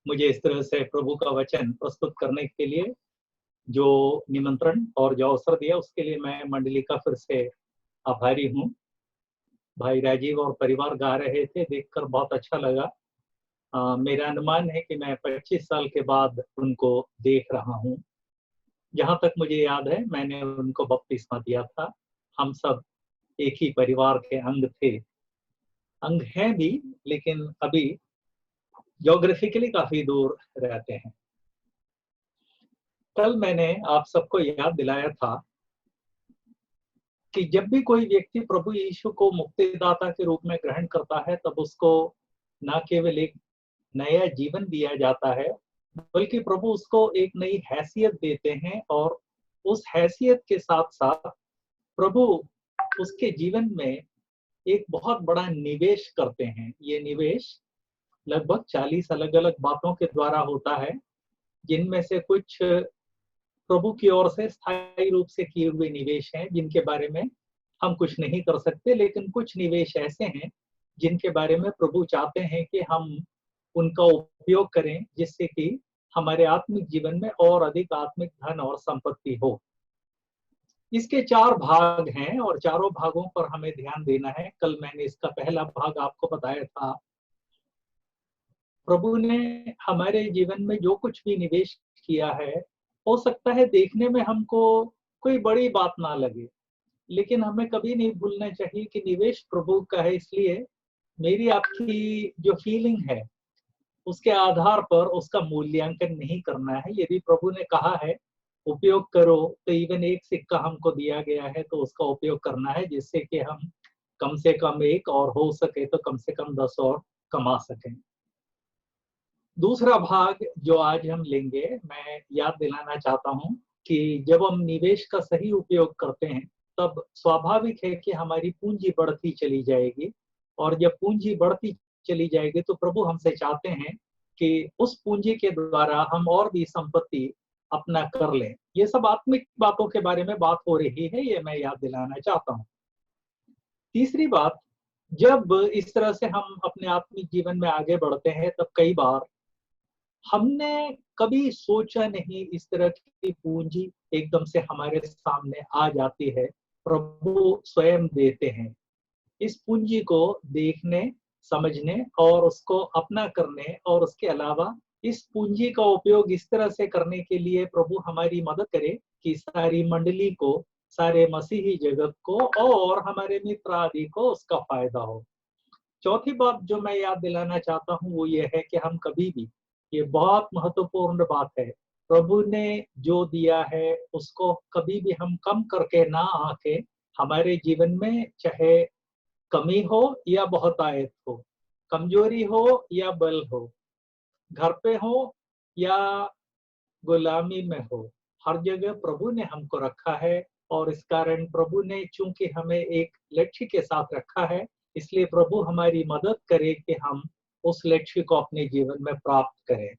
मुझे इस तरह से प्रभु का वचन प्रस्तुत करने के लिए जो निमंत्रण और जो अवसर दिया, उसके लिए मैं मंडली का फिर से आभारी हूँ। भाई राजीव और परिवार गा रहे थे, देखकर बहुत अच्छा लगा। मेरा अनुमान है कि मैं 25 साल के बाद उनको देख रहा हूँ। जहाँ तक मुझे याद है, मैंने उनको बपतिस्मा दिया था। हम सब एक ही परिवार के अंग थे, अंग हैं भी, लेकिन अभी ज्योग्राफिकली काफी दूर रहते हैं। कल मैंने आप सबको याद दिलाया था कि जब भी कोई व्यक्ति प्रभु यीशु को मुक्तिदाता के रूप में ग्रहण करता है, तब उसको न केवल एक नया जीवन दिया जाता है, बल्कि प्रभु उसको एक नई हैसियत देते हैं। और उस हैसियत के साथ साथ प्रभु उसके जीवन में एक बहुत बड़ा निवेश करते हैं। ये निवेश लगभग 40 अलग अलग बातों के द्वारा होता है, जिनमें से कुछ प्रभु की ओर से स्थायी रूप से किए हुए निवेश हैं, जिनके बारे में हम कुछ नहीं कर सकते, लेकिन कुछ निवेश ऐसे हैं जिनके बारे में प्रभु चाहते हैं कि हम उनका उपयोग करें, जिससे कि हमारे आत्मिक जीवन में और अधिक आत्मिक धन और संपत्ति हो। इसके 4 भाग हैं और चारों भागों पर हमें ध्यान देना है। कल मैंने इसका पहला भाग आपको बताया था। प्रभु ने हमारे जीवन में जो कुछ भी निवेश किया है, हो सकता है देखने में हमको कोई बड़ी बात ना लगे, लेकिन हमें कभी नहीं भूलना चाहिए कि निवेश प्रभु का है। इसलिए मेरी आपकी जो फीलिंग है, उसके आधार पर उसका मूल्यांकन नहीं करना है। यदि प्रभु ने कहा है उपयोग करो, तो इवन एक सिक्का हमको दिया गया है, तो उसका उपयोग करना है, जिससे कि हम कम से कम एक, और हो सके तो कम से कम 10 और कमा सकें। दूसरा भाग जो आज हम लेंगे, मैं याद दिलाना चाहता हूं कि जब हम निवेश का सही उपयोग करते हैं, तब स्वाभाविक है कि हमारी पूंजी बढ़ती चली जाएगी। और जब पूंजी बढ़ती चली जाएगी, तो प्रभु हमसे चाहते हैं कि उस पूंजी के द्वारा हम और भी संपत्ति अपना कर लें। ये सब आत्मिक बातों के बारे में बात हो रही है, ये मैं याद दिलाना चाहता हूँ। तीसरी बात, जब इस तरह से हम अपने आत्मिक जीवन में आगे बढ़ते हैं, तब कई बार हमने कभी सोचा नहीं, इस तरह की पूंजी एकदम से हमारे सामने आ जाती है। प्रभु स्वयं देते हैं। इस पूंजी को देखने, समझने और उसको अपना करने, और उसके अलावा इस पूंजी का उपयोग इस तरह से करने के लिए प्रभु हमारी मदद करे कि सारी मंडली को, सारे मसीही जगत को और हमारे मित्र आदि को उसका फायदा हो। चौथी बात जो मैं याद दिलाना चाहता हूँ, वो ये है कि हम कभी भी, ये बहुत महत्वपूर्ण बात है, प्रभु ने जो दिया है उसको कभी भी हम कम करके ना आके हमारे जीवन में, चाहे कमी हो या बहुतायत हो, कमजोरी हो या बल हो, घर पे हो या गुलामी में हो, हर जगह प्रभु ने हमको रखा है। और इस कारण प्रभु ने चूंकि हमें एक लक्ष्य के साथ रखा है, इसलिए प्रभु हमारी मदद करे कि हम उस लक्ष्य को अपने जीवन में प्राप्त करें।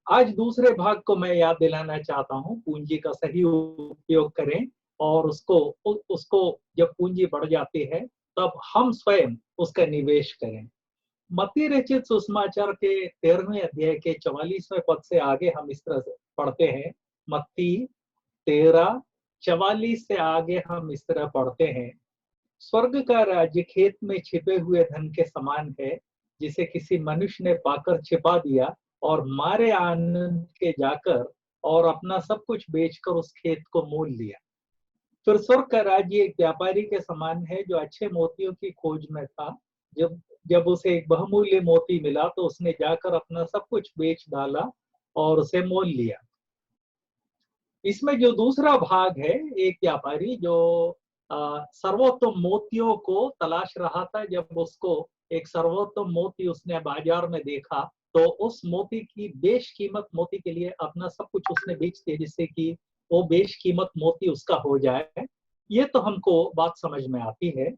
आज दूसरे भाग को मैं याद दिलाना चाहता हूँ, पूंजी का सही उपयोग करें। और उसको जब पूंजी बढ़ जाती है, तब हम स्वयं उसका निवेश करें। मत्ती रचित सुसमाचार के 13वें अध्याय के 44वें पद से आगे हम इस तरह से पढ़ते हैं। मत्ती 13:44 से आगे हम इस तरह पढ़ते हैं। स्वर्ग का राज्य खेत में छिपे हुए धन के समान है, जिसे किसी मनुष्य ने पाकर छिपा दिया और मारे आनंद के जाकर और अपना सब कुछ बेचकर उस खेत को मोल लिया। फिर स्वर्ग का राज्य एक व्यापारी के समान है, जो अच्छे मोतियों की खोज में था। जब जब उसे एक बहुमूल्य मोती मिला, तो उसने जाकर अपना सब कुछ बेच डाला और उसे मोल लिया। इसमें जो दूसरा भाग है, एक व्यापारी जो सर्वोत्तम मोतियों को तलाश रहा था, जब उसको एक सर्वोत्तम मोती उसने बाजार में देखा, तो उस मोती की बेशकीमत मोती के लिए अपना सब कुछ उसने बेच दिया, जिससे कि वो बेशकीमत मोती उसका हो जाए। ये तो हमको बात समझ में आती है।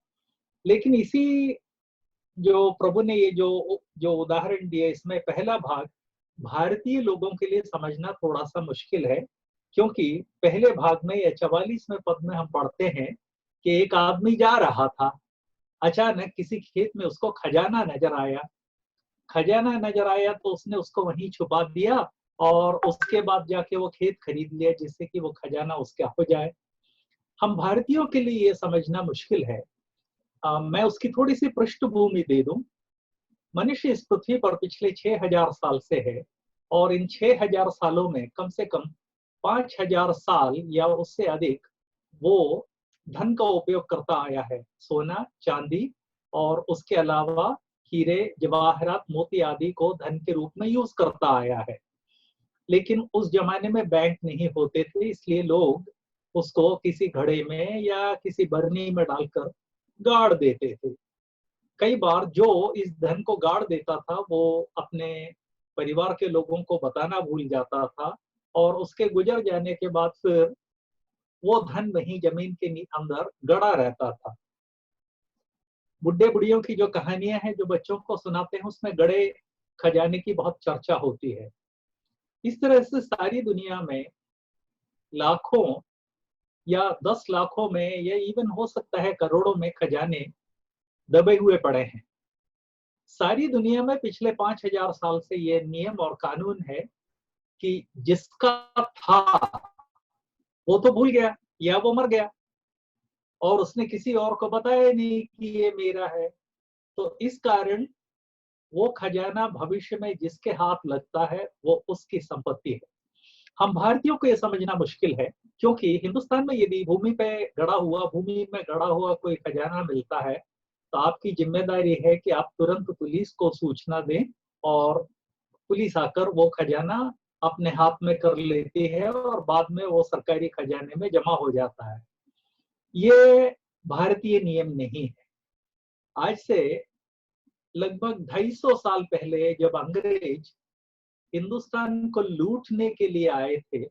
लेकिन इसी जो प्रभु ने ये जो जो उदाहरण दिया, इसमें पहला भाग भारतीय लोगों के लिए समझना थोड़ा सा मुश्किल है, क्योंकि पहले भाग में या 44वें पद में हम पढ़ते हैं कि एक आदमी जा रहा था, अचानक किसी खेत में उसको खजाना नजर आया। खजाना नजर आया तो उसने उसको वहीं छुपा दिया और उसके बाद जाके वो खेत खरीद लिया जिससे कि वो खजाना उसका हो जाए। हम भारतीयों के लिए ये समझना मुश्किल है। मैं उसकी थोड़ी सी पृष्ठभूमि दे दूं। मनुष्य इस पृथ्वी पर पिछले 6000 साल से है और इन 6000 सालों में कम से कम 5000 साल या उससे अधिक वो धन का उपयोग करता आया है। सोना, चांदी और उसके अलावा हीरे, जवाहरात, मोती आदि को धन के रूप में यूज करता आया है। लेकिन उस जमाने में बैंक नहीं होते थे, इसलिए लोग उसको किसी घड़े में या किसी बरनी में डालकर गाड़ देते थे। कई बार जो इस धन को गाड़ देता था वो अपने परिवार के लोगों को बताना भूल जाता था और उसके गुजर जाने के बाद फिर वो धन वहीं जमीन के अंदर गड़ा रहता था। बुढ़े बुढ़ियों की जो कहानियां हैं जो बच्चों को सुनाते हैं उसमें गड़े खजाने की बहुत चर्चा होती है। इस तरह से सारी दुनिया में लाखों या 10 लाखों में या इवन हो सकता है करोड़ों में खजाने दबे हुए पड़े हैं। सारी दुनिया में पिछले 5000 साल से ये नियम और कानून है कि जिसका था वो तो भूल गया या वो मर गया और उसने किसी और को बताया नहीं कि ये मेरा है। तो इस कारण वो खजाना भविष्य में जिसके हाथ लगता है वो उसकी संपत्ति है। हम भारतीयों को ये समझना मुश्किल है क्योंकि हिंदुस्तान में यदि भूमि में गड़ा हुआ कोई खजाना मिलता है तो आपकी जिम्मेदारी है कि आप तुरंत पुलिस को सूचना दें और पुलिस आकर वो खजाना अपने हाथ में कर लेती है और बाद में वो सरकारी खजाने में जमा हो जाता है। ये भारतीय नियम नहीं है। आज से लगभग 250 साल पहले जब अंग्रेज हिंदुस्तान को लूटने के लिए आए थे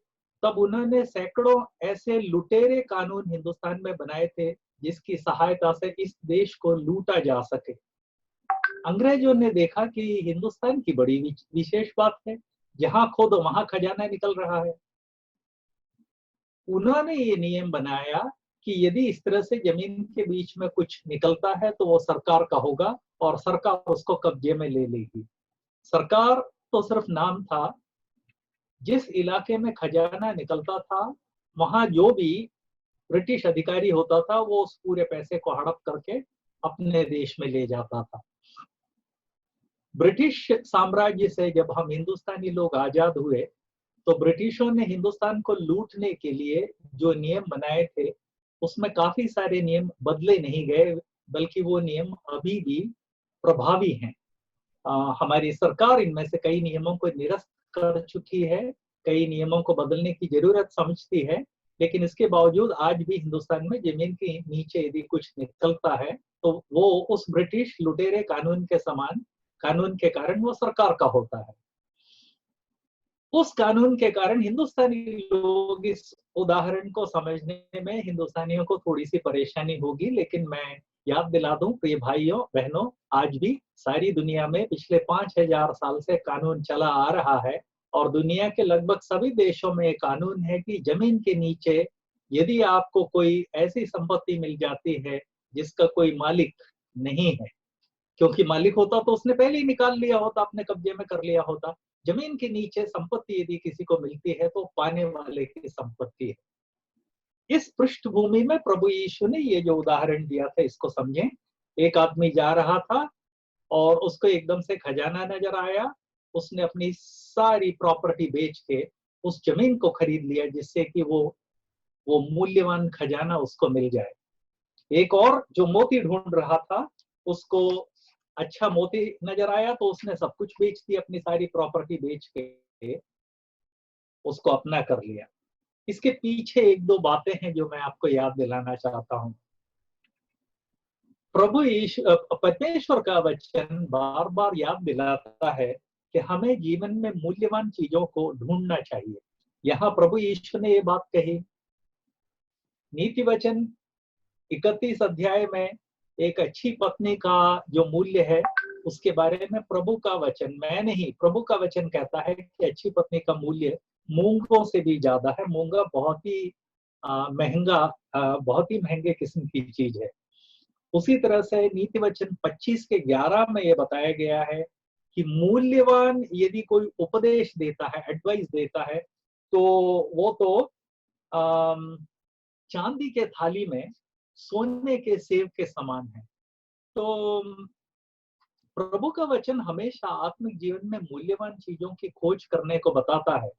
तब उन्होंने सैकड़ों ऐसे लुटेरे कानून हिंदुस्तान में बनाए थे जिसकी सहायता से इस देश को लूटा जा सके। अंग्रेजों ने देखा कि हिंदुस्तान की बड़ी विशेष बात है, जहां खोदो वहां खजाना निकल रहा है। उन्होंने ये नियम बनाया कि यदि इस तरह से जमीन के बीच में कुछ निकलता है तो वो सरकार का होगा और सरकार उसको कब्जे में ले लेगी। सरकार तो सिर्फ नाम था। जिस इलाके में खजाना निकलता था वहां जो भी ब्रिटिश अधिकारी होता था वो उस पूरे पैसे को हड़प करके अपने देश में ले जाता था। ब्रिटिश साम्राज्य से जब हम हिंदुस्तानी लोग आजाद हुए तो ब्रिटिशों ने हिंदुस्तान को लूटने के लिए जो नियम बनाए थे उसमें काफी सारे नियम बदले नहीं गए, बल्कि वो नियम अभी भी प्रभावी हैं। हमारी सरकार इनमें से कई नियमों को निरस्त कर चुकी है, कई नियमों को बदलने की जरूरत समझती है, लेकिन इसके बावजूद आज भी हिंदुस्तान में जमीन के नीचे यदि कुछ निकलता है तो वो उस ब्रिटिश लुटेरे कानून के समान कानून के कारण वो सरकार का होता है। उस कानून के कारण हिंदुस्तानी लोग इस उदाहरण को समझने में हिंदुस्तानियों को थोड़ी सी परेशानी होगी, लेकिन मैं याद दिला दूं प्रिय भाइयों बहनों, आज भी सारी दुनिया में पिछले 5000 साल से कानून चला आ रहा है और दुनिया के लगभग सभी देशों में कानून है कि जमीन के नीचे यदि आपको कोई ऐसी संपत्ति मिल जाती है जिसका कोई मालिक नहीं है, क्योंकि मालिक होता तो उसने पहले ही निकाल लिया होता, अपने कब्जे में कर लिया होता। जमीन के नीचे संपत्ति यदि किसी को मिलती है तो पाने वाले की संपत्ति है। इस पृष्ठभूमि में प्रभु यीशु ने ये जो उदाहरण दिया था इसको समझें। एक आदमी जा रहा था और उसको एकदम से खजाना नजर आया। उसने अपनी सारी प्रॉपर्टी बेच के उस जमीन को खरीद लिया जिससे कि वो मूल्यवान खजाना उसको मिल जाए। एक और जो मोती ढूंढ रहा था उसको अच्छा मोती नजर आया तो उसने सब कुछ बेच दिया, अपनी सारी प्रॉपर्टी बेच के उसको अपना कर लिया। इसके पीछे एक दो बातें हैं जो मैं आपको याद दिलाना चाहता हूं। प्रभु यीशु परमेश्वर का वचन बार बार याद दिलाता है कि हमें जीवन में मूल्यवान चीजों को ढूंढना चाहिए। यहाँ प्रभु यीशु ने ये बात कही। नीति वचन 31 अध्याय में एक अच्छी पत्नी का जो मूल्य है उसके बारे में प्रभु का वचन, मैं नहीं, प्रभु का वचन कहता है कि अच्छी पत्नी का मूल्य मूंगों से भी ज्यादा है। मूंगा बहुत ही महंगा, बहुत ही महंगे किस्म की चीज है। उसी तरह से नीति वचन 25 के 11 में ये बताया गया है कि मूल्यवान यदि कोई उपदेश देता है, एडवाइस देता है, तो वो तो अम, चांदी के थाली में सोने के सेब के समान है। तो प्रभु का वचन हमेशा आत्मिक जीवन में मूल्यवान चीजों की खोज करने को बताता है।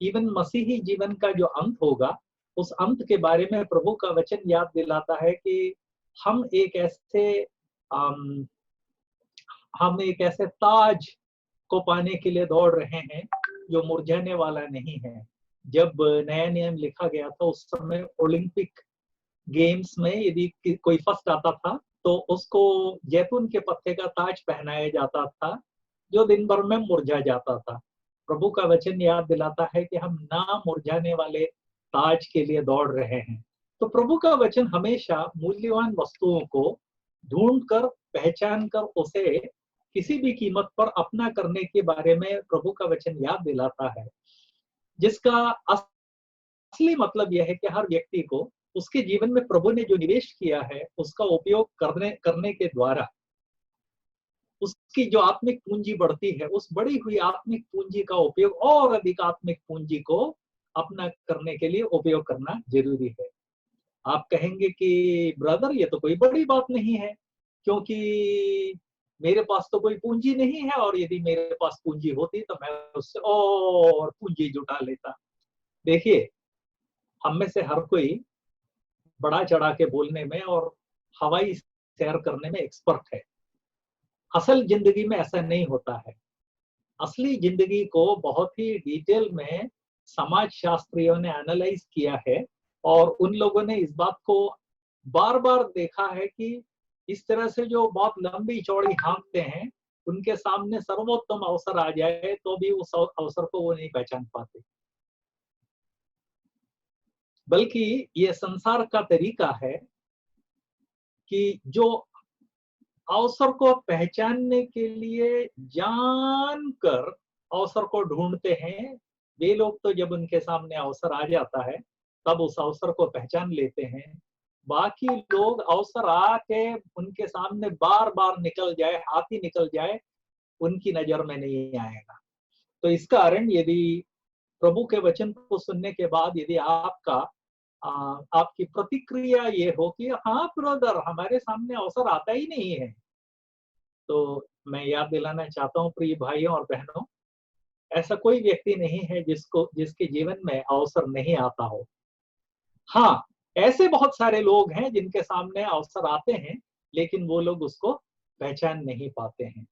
इवन मसीही जीवन का जो अंत होगा, उस अंत के बारे में प्रभु का वचन याद दिलाता है कि हम एक ऐसे अम, हम एक ऐसे ताज को पाने के लिए दौड़ रहे हैं जो मुरझाने वाला नहीं है। जब नया नियम लिखा गया था, उस समय ओलंपिक गेम्स में यदि कोई फर्स्ट आता था तो उसको जैतून के पत्ते का ताज पहनाया जाता था, जो दिन भर में मुरझा जाता था। प्रभु का वचन याद दिलाता है कि हम ना मुरझाने वाले ताज के लिए दौड़ रहे हैं। तो प्रभु का वचन हमेशा मूल्यवान वस्तुओं को ढूंढ कर, पहचान कर, उसे किसी भी कीमत पर अपना करने के बारे में प्रभु का वचन याद दिलाता है, जिसका असली मतलब यह है कि हर व्यक्ति को उसके जीवन में प्रभु ने जो निवेश किया है उसका उपयोग करने करने के द्वारा उसकी जो आत्मिक पूंजी बढ़ती है, उस बढ़ी हुई आत्मिक पूंजी का उपयोग और अधिक आत्मिक पूंजी को अपना करने के लिए उपयोग करना जरूरी है। आप कहेंगे कि ब्रदर ये तो कोई बड़ी बात नहीं है, क्योंकि मेरे पास तो कोई पूंजी नहीं है, और यदि मेरे पास पूंजी होती तो मैं उससे और पूंजी जुटा लेता। देखिए, हम में से हर कोई बढ़ा चढ़ा के बोलने में और हवाई सैर करने में एक्सपर्ट है। असल जिंदगी में ऐसा नहीं होता है। असली जिंदगी को बहुत ही डिटेल में समाज शास्त्रियों ने एनालाइज किया है, और उन लोगों ने इस बात को बार बार देखा है कि इस तरह से जो बहुत लंबी चौड़ी हाँकते हैं, उनके सामने सर्वोत्तम अवसर आ जाए तो भी उस अवसर को वो नहीं पहचान पाते। बल्कि ये संसार का तरीका है कि जो अवसर को पहचानने के लिए जानकर अवसर को ढूंढते हैं, वे लोग तो जब उनके सामने अवसर आ जाता है तब उस अवसर को पहचान लेते हैं। बाकी लोग अवसर आके उनके सामने बार बार निकल जाए, हाथ ही निकल जाए, उनकी नजर में नहीं आएगा। तो इस कारण यदि प्रभु के वचन को सुनने के बाद यदि आपकी प्रतिक्रिया ये हो कि हाँ ब्रदर, हमारे सामने अवसर आता ही नहीं है, तो मैं याद दिलाना चाहता हूँ प्रिय भाइयों और बहनों, ऐसा कोई व्यक्ति नहीं है जिसके जीवन में अवसर नहीं आता हो। हाँ, ऐसे बहुत सारे लोग हैं जिनके सामने अवसर आते हैं, लेकिन वो लोग उसको पहचान नहीं पाते हैं।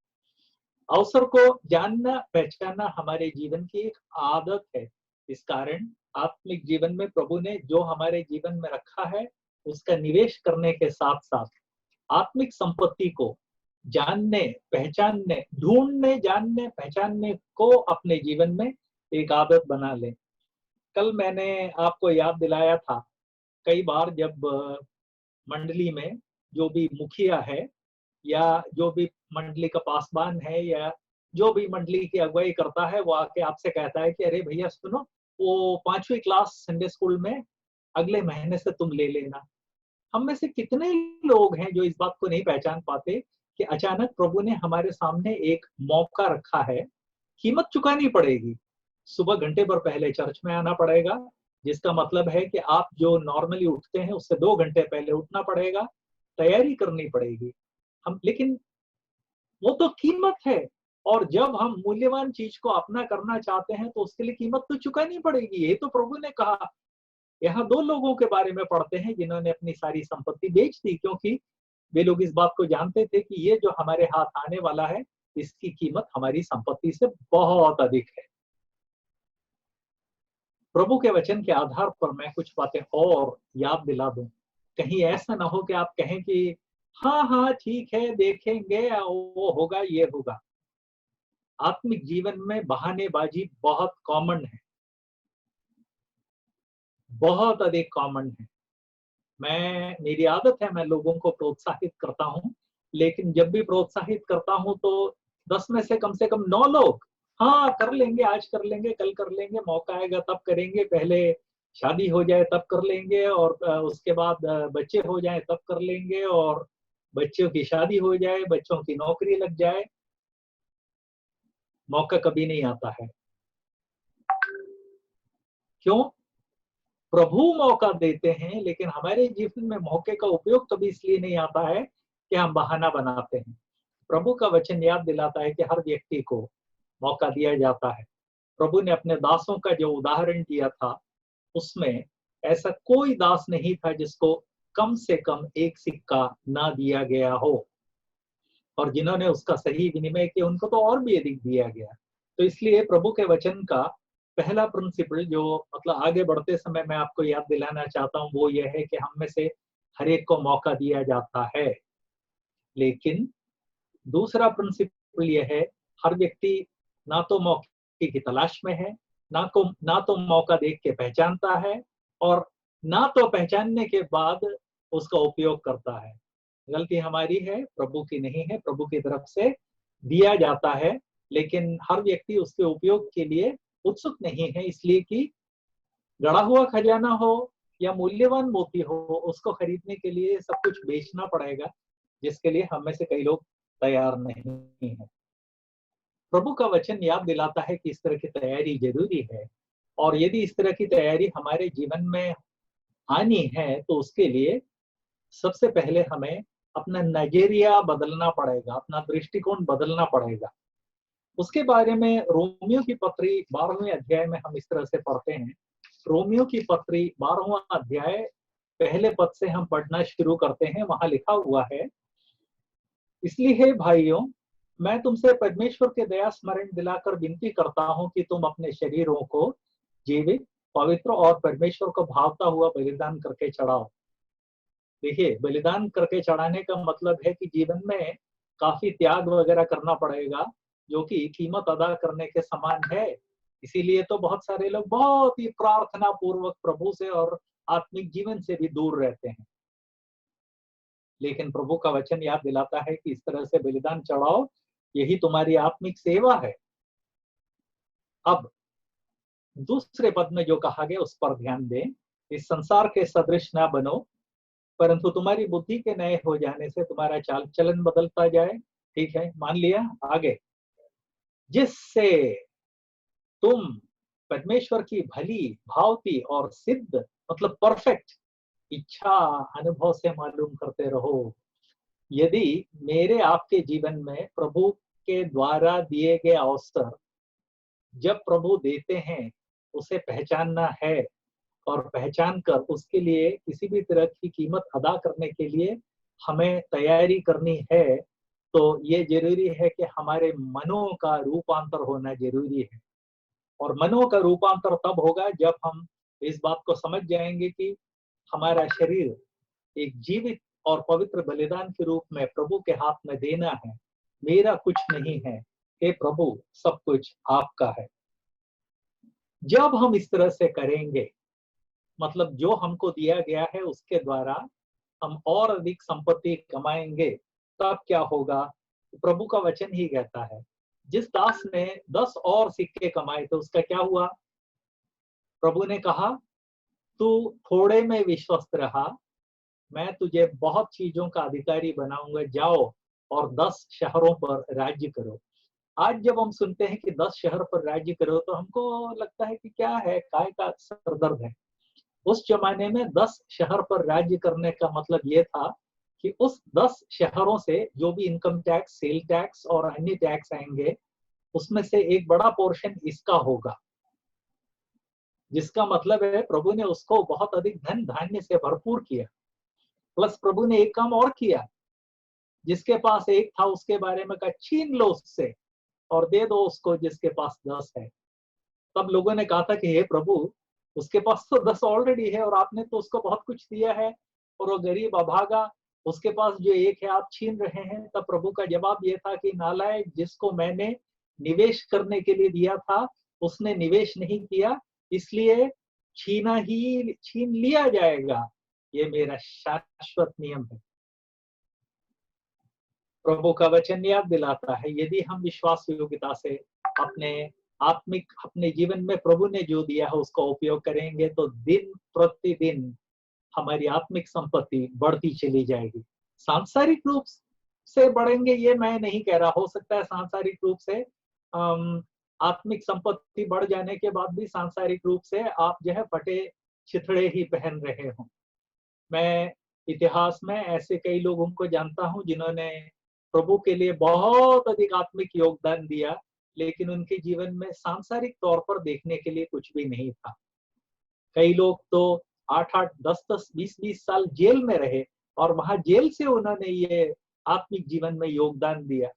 अवसर को जानना, पहचानना हमारे जीवन की एक आदत है। इस कारण आत्मिक जीवन में प्रभु ने जो हमारे जीवन में रखा है, उसका निवेश करने के साथ साथ आत्मिक संपत्ति को जानने, पहचानने, ढूंढने, जानने, पहचानने को अपने जीवन में एक आदत बना लें। कल मैंने आपको याद दिलाया था, कई बार जब मंडली में जो भी मुखिया है, या जो भी मंडली का पासवान है, या जो भी मंडली की अगुवाई करता है, वो आके आपसे कहता है कि अरे भैया सुनो, वो 5वीं क्लास संडे स्कूल में अगले महीने से तुम ले लेना। हम में से कितने लोग हैं जो इस बात को नहीं पहचान पाते कि अचानक प्रभु ने हमारे सामने एक मौका रखा है, कीमत चुकानी पड़ेगी। सुबह घंटे भर पहले चर्च में आना पड़ेगा, जिसका मतलब है कि आप जो नॉर्मली उठते हैं उससे 2 घंटे पहले उठना पड़ेगा, तैयारी करनी पड़ेगी। लेकिन वो तो कीमत है, और जब हम मूल्यवान चीज को अपना करना चाहते हैं तो उसके लिए कीमत तो चुकानी पड़ेगी। ये तो प्रभु ने कहा। यहाँ 2 लोगों के बारे में पढ़ते हैं जिन्होंने अपनी सारी संपत्ति बेच दी, क्योंकि वे लोग इस बात को जानते थे कि ये जो हमारे हाथ आने वाला है, इसकी कीमत हमारी संपत्ति से बहुत अधिक है। प्रभु के वचन के आधार पर मैं कुछ बातें और याद दिला दूं। कहीं ऐसा ना हो कि आप कहें कि हाँ हाँ ठीक है, देखेंगे, वो होगा, ये होगा। आत्मिक जीवन में बहानेबाजी बहुत कॉमन है, बहुत अधिक कॉमन है। मेरी आदत है, मैं लोगों को प्रोत्साहित करता हूँ, लेकिन जब भी प्रोत्साहित करता हूँ तो 10 में से कम 9 लोग हाँ कर लेंगे, आज कर लेंगे, कल कर लेंगे, मौका आएगा तब करेंगे, पहले शादी हो जाए तब कर लेंगे, और उसके बाद बच्चे हो जाए तब कर लेंगे, और बच्चों की शादी हो जाए, बच्चों की नौकरी लग जाए, मौका कभी नहीं आता है। क्यों? प्रभु मौका देते हैं, लेकिन हमारे जीवन में मौके का उपयोग कभी इसलिए नहीं आता है कि हम बहाना बनाते हैं। प्रभु का वचन याद दिलाता है कि हर व्यक्ति को मौका दिया जाता है। प्रभु ने अपने दासों का जो उदाहरण दिया था, उसमें ऐसा कोई दास नहीं था जिसको कम से कम एक सिक्का ना दिया गया हो, और जिन्होंने उसका सही विनिमय किया उनको तो और भी अधिक दिया गया। तो इसलिए प्रभु के वचन का पहला प्रिंसिपल जो मतलब आगे बढ़ते समय मैं आपको याद दिलाना चाहता हूँ, वो यह है कि हम में से हर एक को मौका दिया जाता है। लेकिन दूसरा प्रिंसिपल यह है, हर व्यक्ति ना तो मौके की तलाश में है, ना तो मौका देख के पहचानता है, और ना तो पहचानने के बाद उसका उपयोग करता है। गलती हमारी है, प्रभु की नहीं है। प्रभु की तरफ से दिया जाता है, लेकिन हर व्यक्ति उसके उपयोग के लिए उत्सुक नहीं है, इसलिए कि गड़ा हुआ खजाना हो या मूल्यवान मोती हो, उसको खरीदने के लिए सब कुछ बेचना पड़ेगा, जिसके लिए हम में से कई लोग तैयार नहीं है। प्रभु का वचन याद दिलाता है कि इस तरह की तैयारी जरूरी है, और यदि इस तरह की तैयारी हमारे जीवन में आनी है तो उसके लिए सबसे पहले हमें अपना नजरिया बदलना पड़ेगा, अपना दृष्टिकोण बदलना पड़ेगा। उसके बारे में रोमियो की पत्री 12वें अध्याय में हम इस तरह से पढ़ते हैं। रोमियो की पत्री 12वां अध्याय पहले पद से हम पढ़ना शुरू करते हैं। वहां लिखा हुआ है, इसलिए भाइयों, मैं तुमसे परमेश्वर के दया स्मरण दिलाकर विनती करता हूं कि तुम अपने शरीरों को जीवित, पवित्र और परमेश्वर को भावता हुआ बलिदान करके चढ़ाओ। देखिए, बलिदान करके चढ़ाने का मतलब है कि जीवन में काफी त्याग वगैरह करना पड़ेगा, जो कि कीमत अदा करने के समान है। इसीलिए तो बहुत सारे लोग बहुत ही प्रार्थना पूर्वक प्रभु से और आत्मिक जीवन से भी दूर रहते हैं। लेकिन प्रभु का वचन याद दिलाता है कि इस तरह से बलिदान चढ़ाओ, यही तुम्हारी आत्मिक सेवा है। अब दूसरे पद में जो कहा गया उस पर ध्यान दें, इस संसार के सदृश ना बनो, परंतु तुम्हारी बुद्धि के नए हो जाने से तुम्हारा चाल चलन बदलता जाए। ठीक है, मान लिया। आगे, जिससे तुम परमेश्वर की भली, भावती और सिद्ध मतलब परफेक्ट इच्छा अनुभव से मालूम करते रहो। यदि मेरे आपके जीवन में प्रभु के द्वारा दिए गए अवसर जब प्रभु देते हैं, उसे पहचानना है, और पहचान कर उसके लिए किसी भी तरह की कीमत अदा करने के लिए हमें तैयारी करनी है, तो ये जरूरी है कि हमारे मनों का रूपांतर होना जरूरी है। और मनों का रूपांतर तब होगा जब हम इस बात को समझ जाएंगे कि हमारा शरीर एक जीवित और पवित्र बलिदान के रूप में प्रभु के हाथ में देना है। मेरा कुछ नहीं है, हे प्रभु सब कुछ आपका है। जब हम इस तरह से करेंगे, मतलब जो हमको दिया गया है उसके द्वारा हम और अधिक संपत्ति कमाएंगे, तब क्या होगा? प्रभु का वचन ही कहता है, जिस दास ने 10 और सिक्के कमाए थे उसका क्या हुआ? प्रभु ने कहा, तू थोड़े में विश्वस्त रहा, मैं तुझे बहुत चीजों का अधिकारी बनाऊंगा, जाओ और 10 शहरों पर राज्य करो। आज जब हम सुनते हैं कि 10 शहर पर राज्य करो, तो हमको लगता है कि क्या है, काय का सरदर्द है। उस जमाने में 10 शहर पर राज्य करने का मतलब ये था कि उस 10 शहरों से जो भी इनकम टैक्स, सेल टैक्स और अन्य टैक्स आएंगे, उसमें से एक बड़ा पोर्शन इसका होगा। जिसका मतलब है प्रभु ने उसको बहुत अधिक धन धान्य से भरपूर किया। प्लस प्रभु ने एक काम और किया, जिसके पास एक था उसके बारे में कहा, छीन लो उससे और दे दो उसको जिसके पास 10 है। तब लोगों ने कहा था कि हे प्रभु, उसके पास तो 10 ऑलरेडी है और आपने तो उसको बहुत कुछ दिया है, और वो गरीब अभागा, उसके पास जो एक है आप छीन रहे हैं। तब प्रभु का जवाब ये था कि नालायक, जिसको मैंने निवेश करने के लिए दिया था उसने निवेश नहीं किया, इसलिए छीन लिया जाएगा। ये मेरा शाश्वत नियम है। प्रभु का वचन याद दिलाता है, यदि हम विश्वास योग्यता से अपने जीवन में प्रभु ने जो दिया है उसका उपयोग करेंगे, तो दिन प्रतिदिन हमारी आत्मिक संपत्ति बढ़ती चली जाएगी। सांसारिक रूप से बढ़ेंगे ये मैं नहीं कह रहा, हो सकता है सांसारिक रूप से आत्मिक संपत्ति बढ़ जाने के बाद भी सांसारिक रूप से आप जो है फटे चिथड़े ही पहन रहे हो। मैं इतिहास में ऐसे कई लोगों को जानता हूं जिन्होंने प्रभु के लिए बहुत अधिक आत्मिक योगदान दिया, लेकिन उनके जीवन में सांसारिक तौर पर देखने के लिए कुछ भी नहीं था। कई लोग तो 8-8, 10-10, 20-20 साल जेल में रहे और वहां जेल से उन्होंने ये आत्मिक जीवन में योगदान दिया।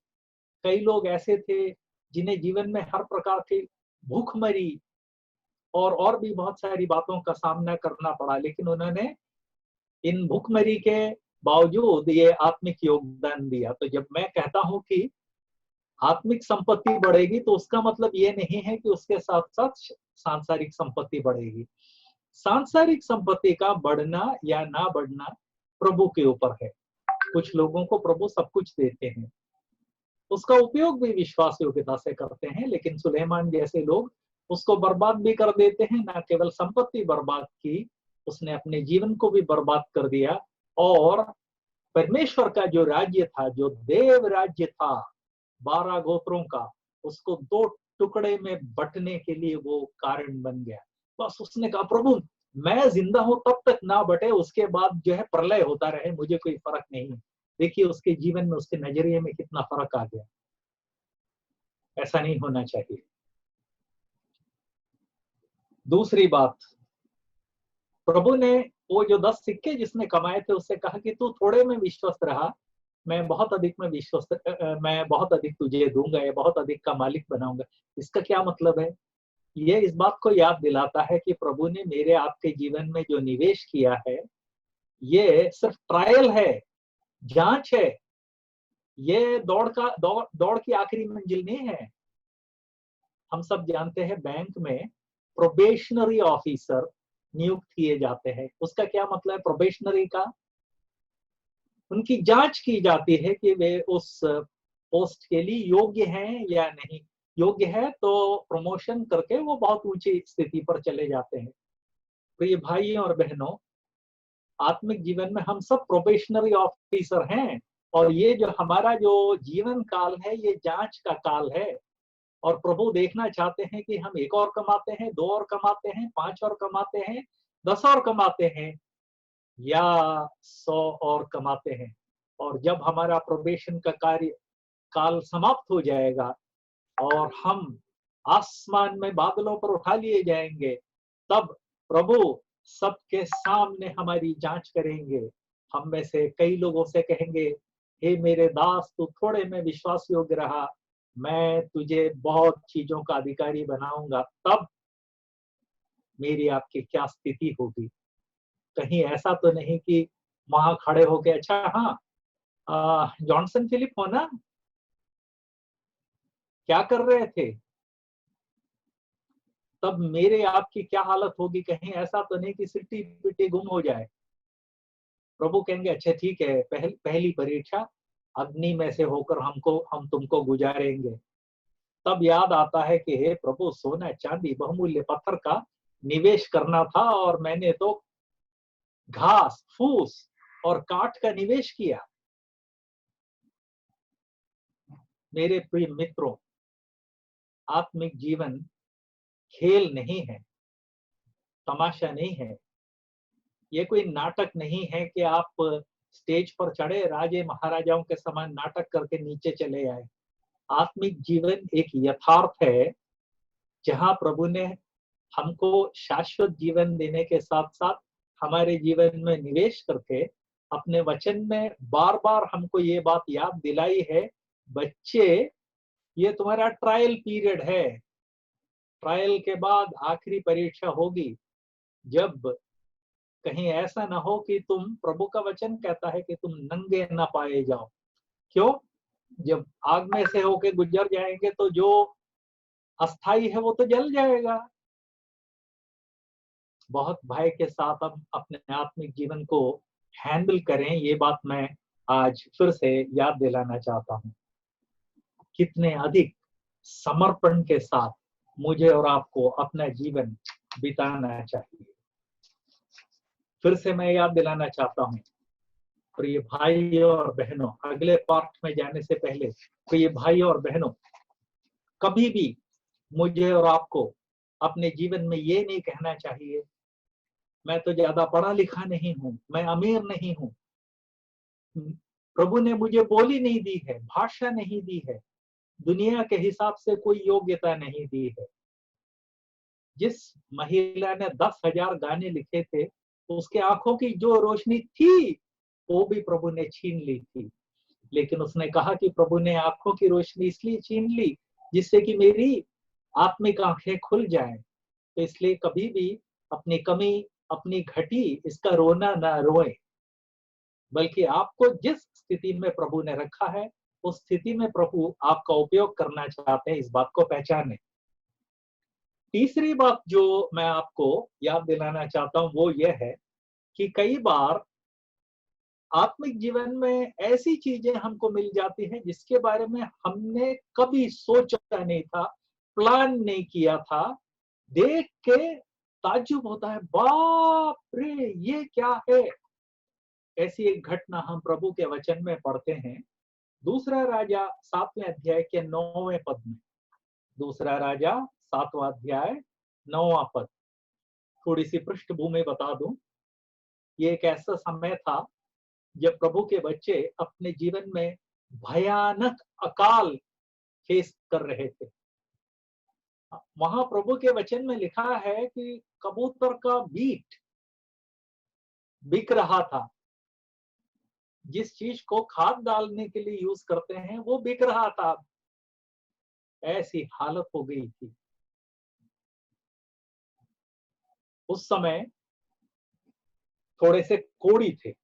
कई लोग ऐसे थे जिन्हें जीवन में हर प्रकार की भूखमरी और भी बहुत सारी बातों का सामना करना पड़ा, लेकिन उन्होंने इन भूखमरी के बावजूद ये आत्मिक योगदान दिया। तो जब मैं कहता हूं कि आत्मिक संपत्ति बढ़ेगी तो उसका मतलब ये नहीं है कि उसके साथ साथ सांसारिक संपत्ति बढ़ेगी। सांसारिक संपत्ति का बढ़ना या ना बढ़ना प्रभु के ऊपर है। कुछ लोगों को प्रभु सब कुछ देते हैं, उसका उपयोग भी विश्वास योग्यता से करते हैं, लेकिन सुलेमान जैसे लोग उसको बर्बाद भी कर देते हैं। ना केवल संपत्ति बर्बाद की, उसने अपने जीवन को भी बर्बाद कर दिया और परमेश्वर का जो राज्य था, जो देव राज्य था 12 गोत्रों का, उसको 2 टुकड़े में बंटने के लिए वो कारण बन गया। बस उसने कहा प्रभु मैं जिंदा हूं तब तक ना बटे, उसके बाद जो है प्रलय होता रहे, मुझे कोई फर्क नहीं। देखिए उसके जीवन में, उसके नजरिए में कितना फर्क आ गया। ऐसा नहीं होना चाहिए। दूसरी बात, प्रभु ने वो जो 10 सिक्के जिसने कमाए थे उससे कहा कि तू थोड़े में विश्वस्त रहा, मैं बहुत अधिक में मैं बहुत अधिक तुझे दूंगा, या बहुत अधिक का मालिक बनाऊंगा। इसका क्या मतलब है? ये इस बात को याद दिलाता है कि प्रभु ने मेरे आपके जीवन में जो निवेश किया है, ये सिर्फ ट्रायल है, जांच है। ये दौड़ की आखिरी मंजिल नहीं है। हम सब जानते हैं बैंक में प्रोबेशनरी ऑफिसर नियुक्त किए जाते हैं। उसका क्या मतलब है प्रोबेशनरी का? उनकी जांच की जाती है कि वे उस पोस्ट के लिए योग्य हैं या नहीं। योग्य है तो प्रमोशन करके वो बहुत ऊंची स्थिति पर चले जाते हैं। प्रिय भाइयों और बहनों, आत्मिक जीवन में हम सब प्रोबेशनरी ऑफिसर हैं, और ये जो हमारा जो जीवन काल है ये जांच का काल है। और प्रभु देखना चाहते हैं कि हम 1 और कमाते हैं, 2 और कमाते हैं, 5 और कमाते हैं, 10 और कमाते हैं, या 100 और कमाते हैं। और जब हमारा प्रोबेशन का कार्य काल समाप्त हो जाएगा और हम आसमान में बादलों पर उठा लिए जाएंगे, तब प्रभु सबके सामने हमारी जांच करेंगे। हम में से कई लोगों से कहेंगे, हे मेरे दास तू थोड़े में विश्वास योग्य रहा, मैं तुझे बहुत चीजों का अधिकारी बनाऊंगा। तब मेरी आपकी क्या स्थिति होगी? कहीं ऐसा तो नहीं कि वहां खड़े होके, अच्छा हाँ जॉनसन फिलिप हो ना, क्या कर रहे थे? तब मेरे आपकी क्या हालत होगी? कहीं ऐसा तो नहीं कि सिट्टी पिट्टी गुम हो जाए। प्रभु कहेंगे अच्छा ठीक है, पहली परीक्षा अग्नि में से होकर हम तुमको गुजारेंगे। तब याद आता है कि हे प्रभु, सोना चांदी बहुमूल्य पत्थर का निवेश करना था और मैंने तो घास फूस और काठ का निवेश किया। मेरे प्रिय मित्रों, आत्मिक जीवन खेल नहीं है, तमाशा नहीं है। ये कोई नाटक नहीं है कि आप स्टेज पर चढ़े, राजे महाराजाओं के समान नाटक करके नीचे चले आए। आत्मिक जीवन एक यथार्थ है जहां प्रभु ने हमको शाश्वत जीवन देने के साथ साथ हमारे जीवन में निवेश करके अपने वचन में बार बार हमको ये बात याद दिलाई है, बच्चे ये तुम्हारा ट्रायल पीरियड है। ट्रायल के बाद आखिरी परीक्षा होगी, जब कहीं ऐसा ना हो कि तुम, प्रभु का वचन कहता है कि तुम नंगे ना पाए जाओ। क्यों? जब आग में से होके गुजर जाएंगे तो जो अस्थाई है वो तो जल जाएगा। बहुत भय के साथ हम अपने आत्मिक जीवन को हैंडल करें, ये बात मैं आज फिर से याद दिलाना चाहता हूं। कितने अधिक समर्पण के साथ मुझे और आपको अपना जीवन बिताना चाहिए। फिर से मैं याद दिलाना चाहता हूं, प्रिय भाइयों और बहनों, अगले पार्ट में जाने से पहले प्रिय भाइयों और बहनों, कभी भी मुझे और आपको अपने जीवन में ये नहीं कहना चाहिए मैं तो ज्यादा पढ़ा लिखा नहीं हूं, मैं अमीर नहीं हूं, प्रभु ने मुझे बोली नहीं दी है, भाषा नहीं दी है, दुनिया के हिसाब से कोई योग्यता नहीं दी है। जिस महिला ने 10,000 गाने लिखे थे, उसके आंखों की जो रोशनी थी वो भी प्रभु ने छीन ली थी। लेकिन उसने कहा कि प्रभु ने आंखों की रोशनी इसलिए छीन ली जिससे कि मेरी आत्मिक आंखें खुल जाएं। तो इसलिए कभी भी अपनी कमी, अपनी घटी, इसका रोना ना रोए, बल्कि आपको जिस स्थिति में प्रभु ने रखा है उस स्थिति में प्रभु आपका उपयोग करना चाहते हैं, इस बात को पहचाने। तीसरी बात जो मैं आपको याद दिलाना चाहता हूं वो ये है कि कई बार आत्मिक जीवन में ऐसी चीजें हमको मिल जाती हैं जिसके बारे में हमने कभी सोचा नहीं था, प्लान नहीं किया था। देख के ताज्जुब होता है, बाप रे ये क्या है। ऐसी एक घटना हम प्रभु के वचन में पढ़ते हैं, दूसरा राजा 7वें अध्याय के 9वें पद में। दूसरा राजा 7वां अध्याय 9वां पद। थोड़ी सी पृष्ठभूमि बता दूं, ये एक ऐसा समय था जब प्रभु के बच्चे अपने जीवन में भयानक अकाल फेस कर रहे थे। वहां प्रभु के वचन में लिखा है कि कबूतर का बीट बिक रहा था, जिस चीज को खाद डालने के लिए यूज करते हैं वो बिक रहा था। ऐसी हालत हो गई थी उस समय। थोड़े से कोढ़ी थे।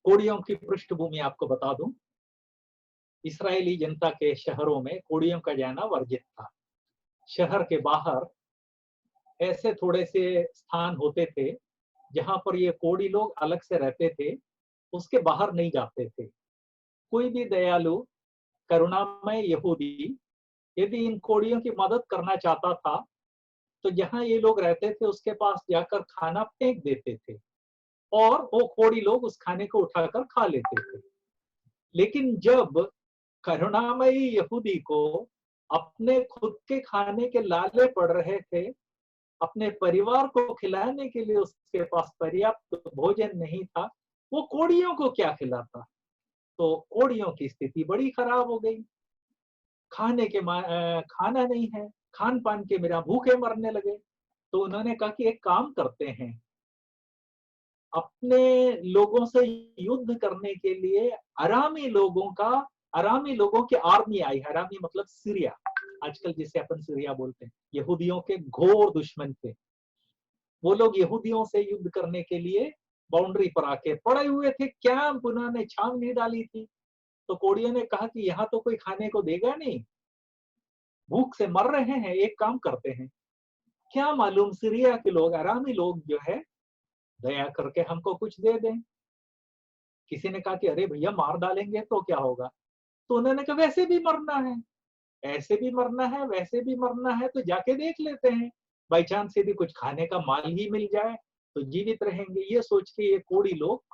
कोढ़ियों की पृष्ठभूमि आपको बता दूं, इस्राएली जनता के शहरों में कोढ़ियों का जाना वर्जित था। शहर के बाहर ऐसे थोड़े से स्थान होते थे जहां पर ये कोढ़ी लोग अलग से रहते थे, उसके बाहर नहीं जाते थे। कोई भी दयालु करुणामय यहूदी यदि इन कोढ़ियों की मदद करना चाहता था तो जहां ये लोग रहते थे उसके पास जाकर खाना फेंक देते थे और वो कोढ़ी लोग उस खाने को उठाकर खा लेते थे। लेकिन जब करुणामयी यहूदी को अपने खुद के खाने के लाले पड़ रहे थे, अपने परिवार को खिलाने के लिए उसके पास पर्याप्त भोजन नहीं था, वो कोढ़ियों को क्या खिलाता। तो कोढ़ियों की स्थिति बड़ी खराब हो गई। खाना नहीं है, खान पान के बिना भूखे मरने लगे। तो उन्होंने कहा कि एक काम करते हैं, अपने लोगों से युद्ध करने के लिए अरामी लोगों की आर्मी आई। अरामी मतलब सीरिया, आजकल जिसे अपन सीरिया बोलते हैं। यहूदियों के घोर दुश्मन थे वो लोग। यहूदियों से युद्ध करने के लिए बाउंड्री पर आके पड़े हुए थे, कैंप उन्होंने छावनी डाली थी। तो कोढ़ियों ने कहा कि यहाँ तो कोई खाने को देगा नहीं, भूख से मर रहे हैं, एक काम करते हैं, क्या मालूम सीरिया के लोग, अरामी लोग जो है, दया करके हमको कुछ दे दें। किसी ने कहा कि अरे भैया मार डालेंगे तो क्या होगा। तो उन्होंने कहा वैसे भी मरना है, ऐसे भी मरना है, वैसे भी मरना है, तो जाके देख लेते हैं, बाई चांस यदि कुछ खाने का माल ही मिल जाए तो जीवित रहेंगे। ये सोच के ये कोढ़ी लोग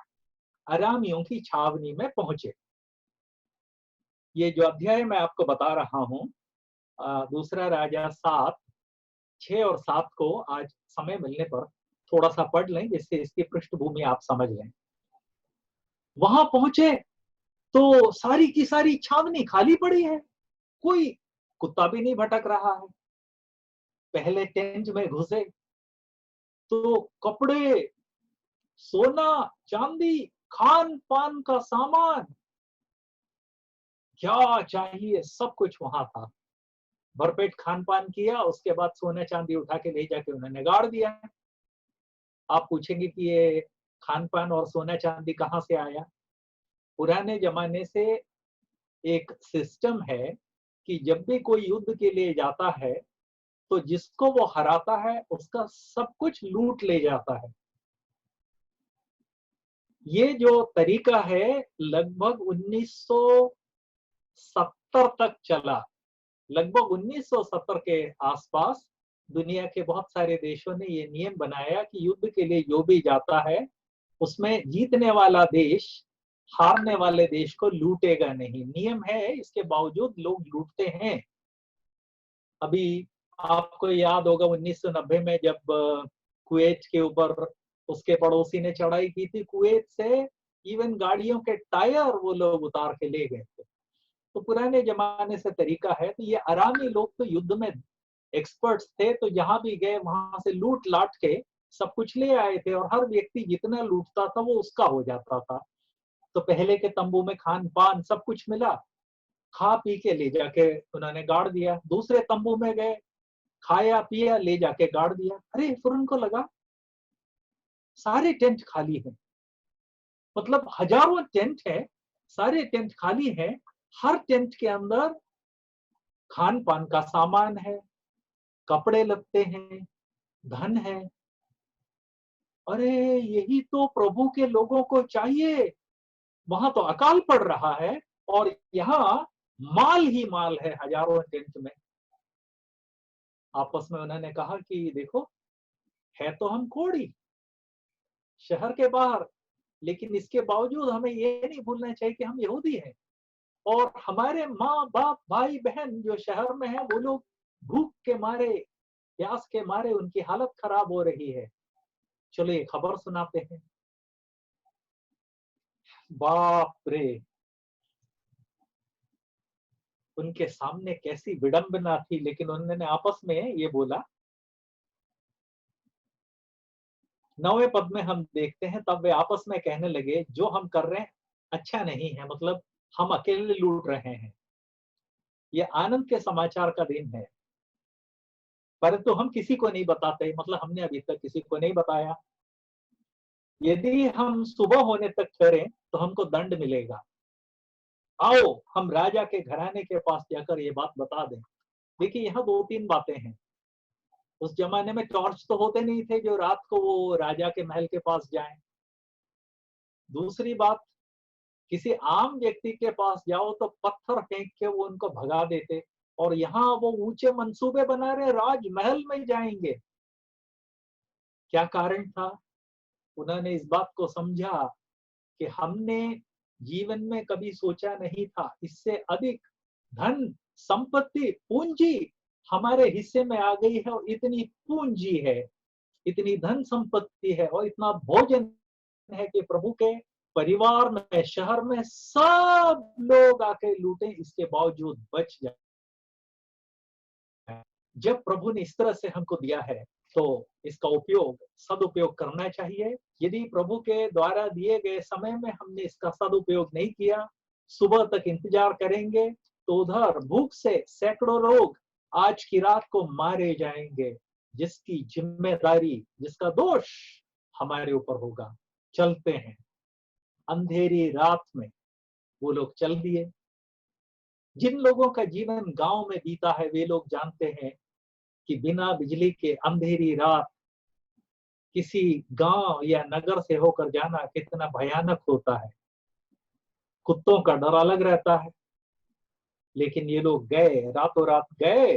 अरामियों की छावनी में पहुंचे। ये जो अध्याय मैं आपको बता रहा हूँ, दूसरा राजा 7, 6 और 7 को आज समय मिलने पर थोड़ा सा पढ़ लें जिससे इसकी पृष्ठभूमि आप समझ लें। वहां पहुंचे तो सारी की सारी छावनी खाली पड़ी है, कोई कुत्ता भी नहीं भटक रहा है। पहले टेंट में घुसे तो कपड़े, सोना चांदी, खान पान का सामान, क्या चाहिए सब कुछ वहां था। भरपेट खान पान किया, उसके बाद सोना चांदी उठा के ले जाके उन्होंने गाड़ दिया। आप पूछेंगे कि ये खान पान और सोना चांदी कहाँ से आया। पुराने जमाने से एक सिस्टम है कि जब भी कोई युद्ध के लिए जाता है तो जिसको वो हराता है उसका सब कुछ लूट ले जाता है। ये जो तरीका है लगभग 1970 तक चला। लगभग 1970 के आसपास दुनिया के बहुत सारे देशों ने ये नियम बनाया कि युद्ध के लिए जो भी जाता है उसमें जीतने वाला देश हारने वाले देश को लूटेगा नहीं। नियम है, इसके बावजूद लोग लूटते हैं। अभी आपको याद होगा 1990 में जब कुवैत के ऊपर उसके पड़ोसी ने चढ़ाई की थी, कुवैत से इवन गाड़ियों के टायर वो लोग उतार के ले गए थे। तो पुराने जमाने से तरीका है। तो ये आरामी लोग तो युद्ध में एक्सपर्ट्स थे, तो जहां भी गए वहां से लूट लाट के सब कुछ ले आए थे, और हर व्यक्ति जितना लूटता था वो उसका हो जाता था। तो पहले के तंबू में खान पान सब कुछ मिला, खा पी के ले जाके उन्होंने गाड़ दिया। दूसरे तंबू में गए, खाया पिया, ले जाके गाड़ दिया। अरे फिर उनको लगा सारे टेंट खाली हैं, मतलब हजारों टेंट है, सारे टेंट खाली हैं, हर टेंट के अंदर खान पान का सामान है, कपड़े लगते हैं, धन है। अरे यही तो प्रभु के लोगों को चाहिए। वहां तो अकाल पड़ रहा है और यहाँ माल ही माल है हजारों टेंट में। आपस में उन्होंने कहा कि देखो, है तो हम कोड़ी शहर के बाहर, लेकिन इसके बावजूद हमें ये नहीं भूलना चाहिए कि हम यहूदी हैं, और हमारे माँ बाप भाई बहन जो शहर में है वो लोग भूख के मारे, प्यास के मारे उनकी हालत खराब हो रही है। चलो ये खबर सुनाते हैं। बाप रे, उनके सामने कैसी विडंबना थी, लेकिन उन्होंने आपस में ये बोला। 9वें पद में हम देखते हैं, तब वे आपस में कहने लगे, जो हम कर रहे हैं अच्छा नहीं है, मतलब हम अकेले लूट रहे हैं, ये आनंद के समाचार का दिन है, परंतु हम किसी को नहीं बताते, मतलब हमने अभी तक किसी को नहीं बताया। यदि हम सुबह होने तक ठहरे तो हमको दंड मिलेगा। आओ हम राजा के घराने के पास जाकर ये बात बता दें। देखिए यहाँ दो तीन बातें हैं। उस जमाने में टॉर्च तो होते नहीं थे जो रात को वो राजा के महल के पास जाएं। दूसरी बात, किसी आम व्यक्ति के पास जाओ तो पत्थर फेंक के वो उनको भगा देते, और यहाँ वो ऊंचे मंसूबे बना रहे, राजमहल में जाएंगे। क्या कारण था? उन्होंने इस बात को समझा कि हमने जीवन में कभी सोचा नहीं था, इससे अधिक धन संपत्ति पूंजी हमारे हिस्से में आ गई है, और इतनी पूंजी है, इतनी धन संपत्ति है, और इतना भोजन है कि प्रभु के परिवार में, शहर में सब लोग आके लूटे, इसके बावजूद बच जाए। जब प्रभु ने इस तरह से हमको दिया है तो इसका उपयोग, सदुपयोग करना चाहिए। यदि प्रभु के द्वारा दिए गए समय में हमने इसका सदुपयोग नहीं किया, सुबह तक इंतजार करेंगे, तो उधर भूख से सैकड़ों लोग आज की रात को मारे जाएंगे, जिसकी जिम्मेदारी, जिसका दोष हमारे ऊपर होगा। चलते हैं अंधेरी रात में, वो लोग चल दिए। जिन लोगों का जीवन गांव में बीता है वे लोग जानते हैं कि बिना बिजली के अंधेरी रात किसी गांव या नगर से होकर जाना कितना भयानक होता है। कुत्तों का डर अलग रहता है। लेकिन ये लोग गए, रातों रात गए,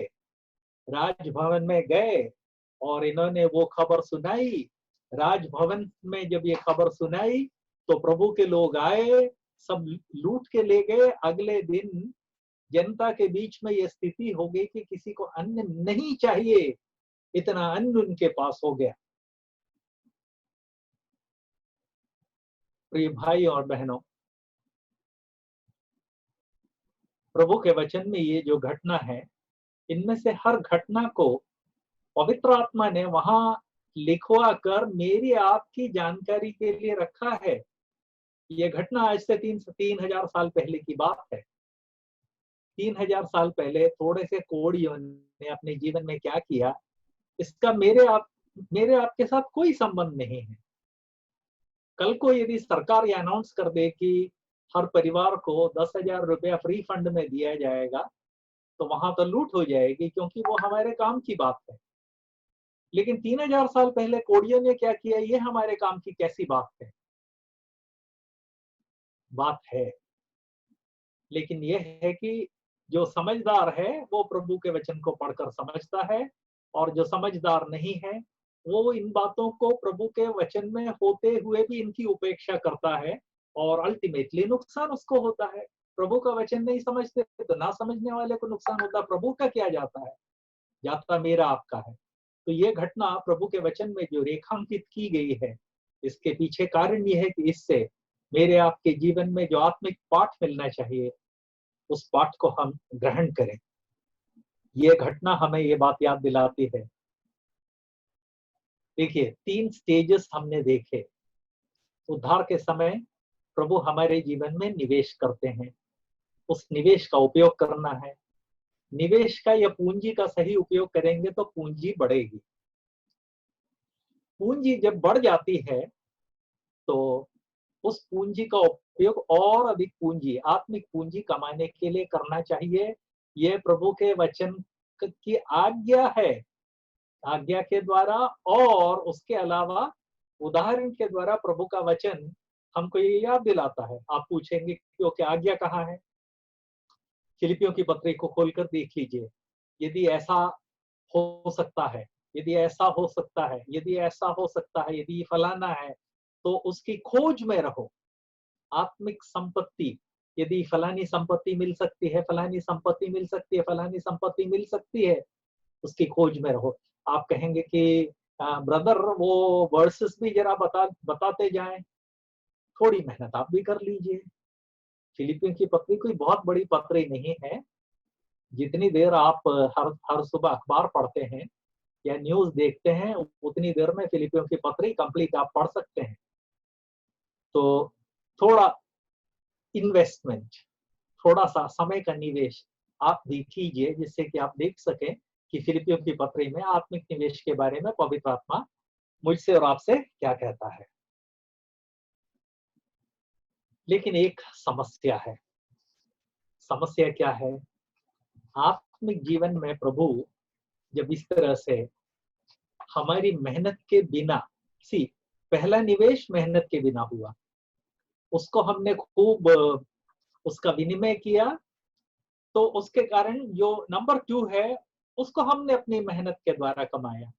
राजभवन में गए, और इन्होंने वो खबर सुनाई। राजभवन में जब ये खबर सुनाई तो प्रभु के लोग आए, सब लूट के ले गए। अगले दिन जनता के बीच में ये स्थिति हो गई कि किसी को अन्न नहीं चाहिए, इतना अन्न उनके पास हो गया। प्रिय भाई और बहनों, प्रभु के वचन में ये जो घटना है, इनमें से हर घटना को पवित्र आत्मा ने वहां लिखवा कर मेरी आपकी जानकारी के लिए रखा है। ये घटना आज से 3,000 साल पहले की बात है। 3,000 साल पहले थोड़े से कोढ़ियों ने अपने जीवन में क्या किया, इसका मेरे आपके साथ कोई संबंध नहीं है। कल को यदि सरकार ये अनाउंस कर दे कि हर परिवार को 10,000 रुपया फ्री फंड में दिया जाएगा, तो वहां तो लूट हो जाएगी, क्योंकि वो हमारे काम की बात है। लेकिन 3,000 साल पहले कोढ़ियों ने क्या किया, ये हमारे काम की कैसी बात है? बात है। लेकिन यह है कि जो समझदार है वो प्रभु के वचन को पढ़कर समझता है, और जो समझदार नहीं है वो इन बातों को प्रभु के वचन में होते हुए भी इनकी उपेक्षा करता है, और अल्टीमेटली नुकसान उसको होता है। प्रभु का वचन नहीं समझते तो ना समझने वाले को नुकसान होता है, प्रभु का क्या जाता है। यात्रा मेरा आपका है। तो ये घटना प्रभु के वचन में जो रेखांकित की गई है, इसके पीछे कारण ये है कि इससे मेरे आपके जीवन में जो आत्मिक पाठ मिलना चाहिए, उस पाठ को हम ग्रहण करें। ये घटना हमें ये बात याद दिलाती है। देखिए, 3 स्टेजेस हमने देखे। उद्धार के समय प्रभु हमारे जीवन में निवेश करते हैं, उस निवेश का उपयोग करना है। निवेश का या पूंजी का सही उपयोग करेंगे तो पूंजी बढ़ेगी। पूंजी जब बढ़ जाती है तो उस पूंजी का उपयोग और अधिक पूंजी, आत्मिक पूंजी कमाने के लिए करना चाहिए। ये प्रभु के वचन की आज्ञा है। आज्ञा के द्वारा और उसके अलावा उदाहरण के द्वारा प्रभु का वचन हमको ये याद दिलाता है। आप पूछेंगे क्योंकि आज्ञा कहाँ है? फिलिपियों की पत्री को खोलकर देख लीजिए। यदि ऐसा हो सकता है, यदि ऐसा हो सकता है, यदि ऐसा हो सकता है, यदि फलाना है, तो उसकी खोज में रहो। आत्मिक संपत्ति, यदि फलानी संपत्ति मिल सकती है, फलानी संपत्ति मिल सकती है, फलानी संपत्ति मिल सकती है, उसकी खोज में रहो। आप कहेंगे कि ब्रदर वो वर्सेस भी जरा बताते जाएं। थोड़ी मेहनत आप भी कर लीजिए। फिलिपियों की पत्री कोई बहुत बड़ी पत्री नहीं है। जितनी देर आप हर हर सुबह अखबार पढ़ते हैं या न्यूज देखते हैं, उतनी देर में फिलिपियों की पत्री कंप्लीट आप पढ़ सकते हैं। तो थोड़ा इन्वेस्टमेंट, थोड़ा सा समय का निवेश आप कीजिए, जिससे कि आप देख सकें कि फिलिपियों की पत्री में आत्मिक निवेश के बारे में पवित्र आत्मा मुझसे और आपसे क्या कहता है। लेकिन एक समस्या है। समस्या क्या है? आत्मिक जीवन में प्रभु जब इस तरह से हमारी मेहनत के बिना, पहला निवेश मेहनत के बिना हुआ, उसको हमने खूब उसका विनिमय किया, तो उसके कारण जो नंबर 2 है, उसको हमने अपनी मेहनत के द्वारा कमाया।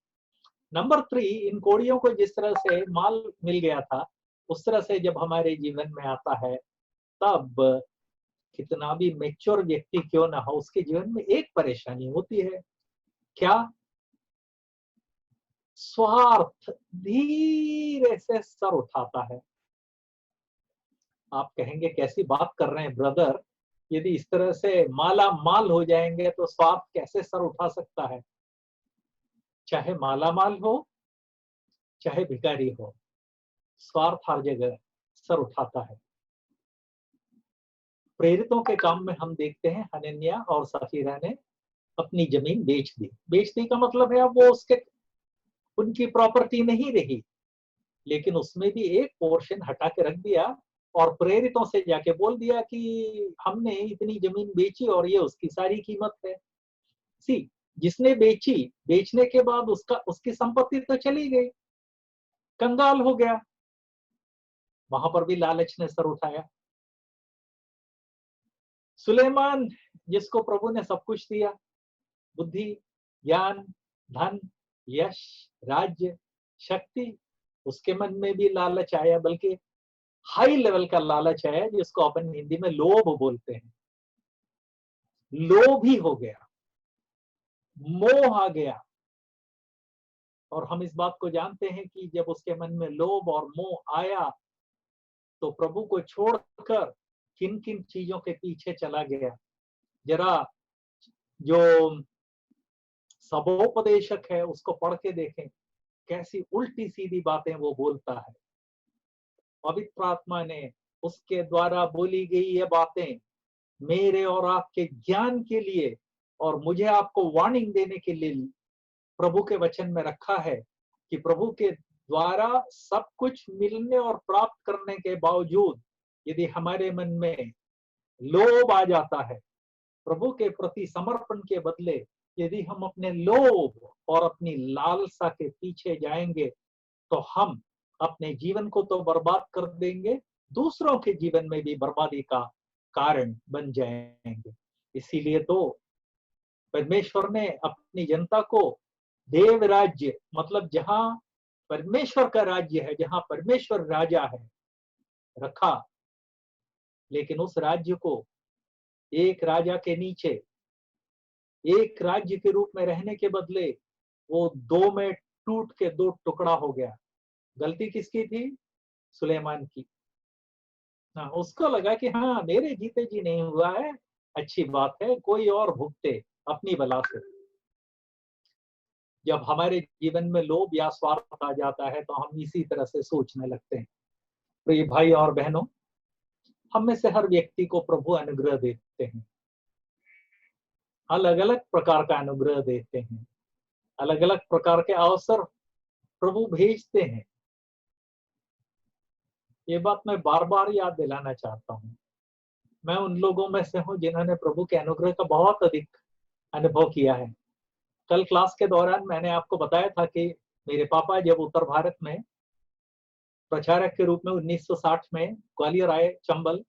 नंबर 3, इन कोड़ियों को जिस तरह से माल मिल गया था, उस तरह से जब हमारे जीवन में आता है, तब कितना भी मैच्योर व्यक्ति क्यों ना हो, उसके जीवन में एक परेशानी होती है। क्या? स्वार्थ धीरे से सर उठाता है। आप कहेंगे कैसी बात कर रहे हैं ब्रदर, यदि इस तरह से माला माल हो जाएंगे तो स्वार्थ कैसे सर उठा सकता है? चाहे माला माल हो, चाहे भिखारी हो, स्वार्थ हर जगह सर उठाता है। प्रेरितों के काम में हम देखते हैं हनन्याह और सफीरा ने अपनी जमीन बेच दी। बेचने का मतलब है अब वो उनकी प्रॉपर्टी नहीं रही, लेकिन उसमें भी एक पोर्शन हटा के रख दिया और प्रेरितों से जाके बोल दिया कि हमने इतनी जमीन बेची और ये उसकी सारी कीमत है। जिसने बेची, बेचने के बाद उसकी संपत्ति तो चली गई, कंगाल हो गया। वहां पर भी लालच ने सर उठाया। सुलेमान, जिसको प्रभु ने सब कुछ दिया, बुद्धि, ज्ञान, धन, यश, राज्य, शक्ति, उसके मन में भी लालच आया, बल्कि हाई लेवल का लालच है, जिसको अपन हिंदी में लोभ बोलते हैं। लोभ ही हो गया, मोह आ गया। और हम इस बात को जानते हैं कि जब उसके मन में लोभ और मोह आया, तो प्रभु को छोड़कर किन किन चीजों के पीछे चला गया। जरा जो सबोपदेशक है उसको पढ़ के देखें, कैसी उल्टी सीधी बातें वो बोलता है। पवित्र आत्मा ने उसके द्वारा बोली गई ये बातें मेरे और आपके ज्ञान के लिए और मुझे आपको वार्निंग देने के लिए प्रभु के वचन में रखा है कि प्रभु के द्वारा सब कुछ मिलने और प्राप्त करने के बावजूद यदि हमारे मन में लोभ आ जाता है, प्रभु के प्रति समर्पण के बदले यदि हम अपने लोभ और अपनी लालसा के पीछे जाएंगे, तो हम अपने जीवन को तो बर्बाद कर देंगे, दूसरों के जीवन में भी बर्बादी का कारण बन जाएंगे। इसीलिए तो परमेश्वर ने अपनी जनता को देव राज्य, मतलब जहां परमेश्वर का राज्य है, जहां परमेश्वर राजा है, रखा। लेकिन उस राज्य को एक राजा के नीचे एक राज्य के रूप में रहने के बदले वो दो में टूट के दो टुकड़ा हो गया। गलती किसकी थी? सुलेमान की। हाँ, उसको लगा कि हाँ मेरे जीते जी नहीं हुआ है, अच्छी बात है, कोई और भुगते अपनी बला से। जब हमारे जीवन में लोभ या स्वार्थ आ जाता है तो हम इसी तरह से सोचने लगते हैं। तो ये भाई और बहनों, हम में से हर व्यक्ति को प्रभु अनुग्रह देते हैं, अलग अलग प्रकार का अनुग्रह देते हैं, अलग अलग प्रकार के अवसर प्रभु भेजते हैं। ये बात मैं बार बार याद दिलाना चाहता हूँ। मैं उन लोगों में से हूँ जिन्होंने प्रभु के अनुग्रह का बहुत अधिक अनुभव किया है। कल क्लास के दौरान मैंने आपको बताया था कि मेरे पापा जब उत्तर भारत में प्रचारक के रूप में 1960 में ग्वालियर आए, चंबल,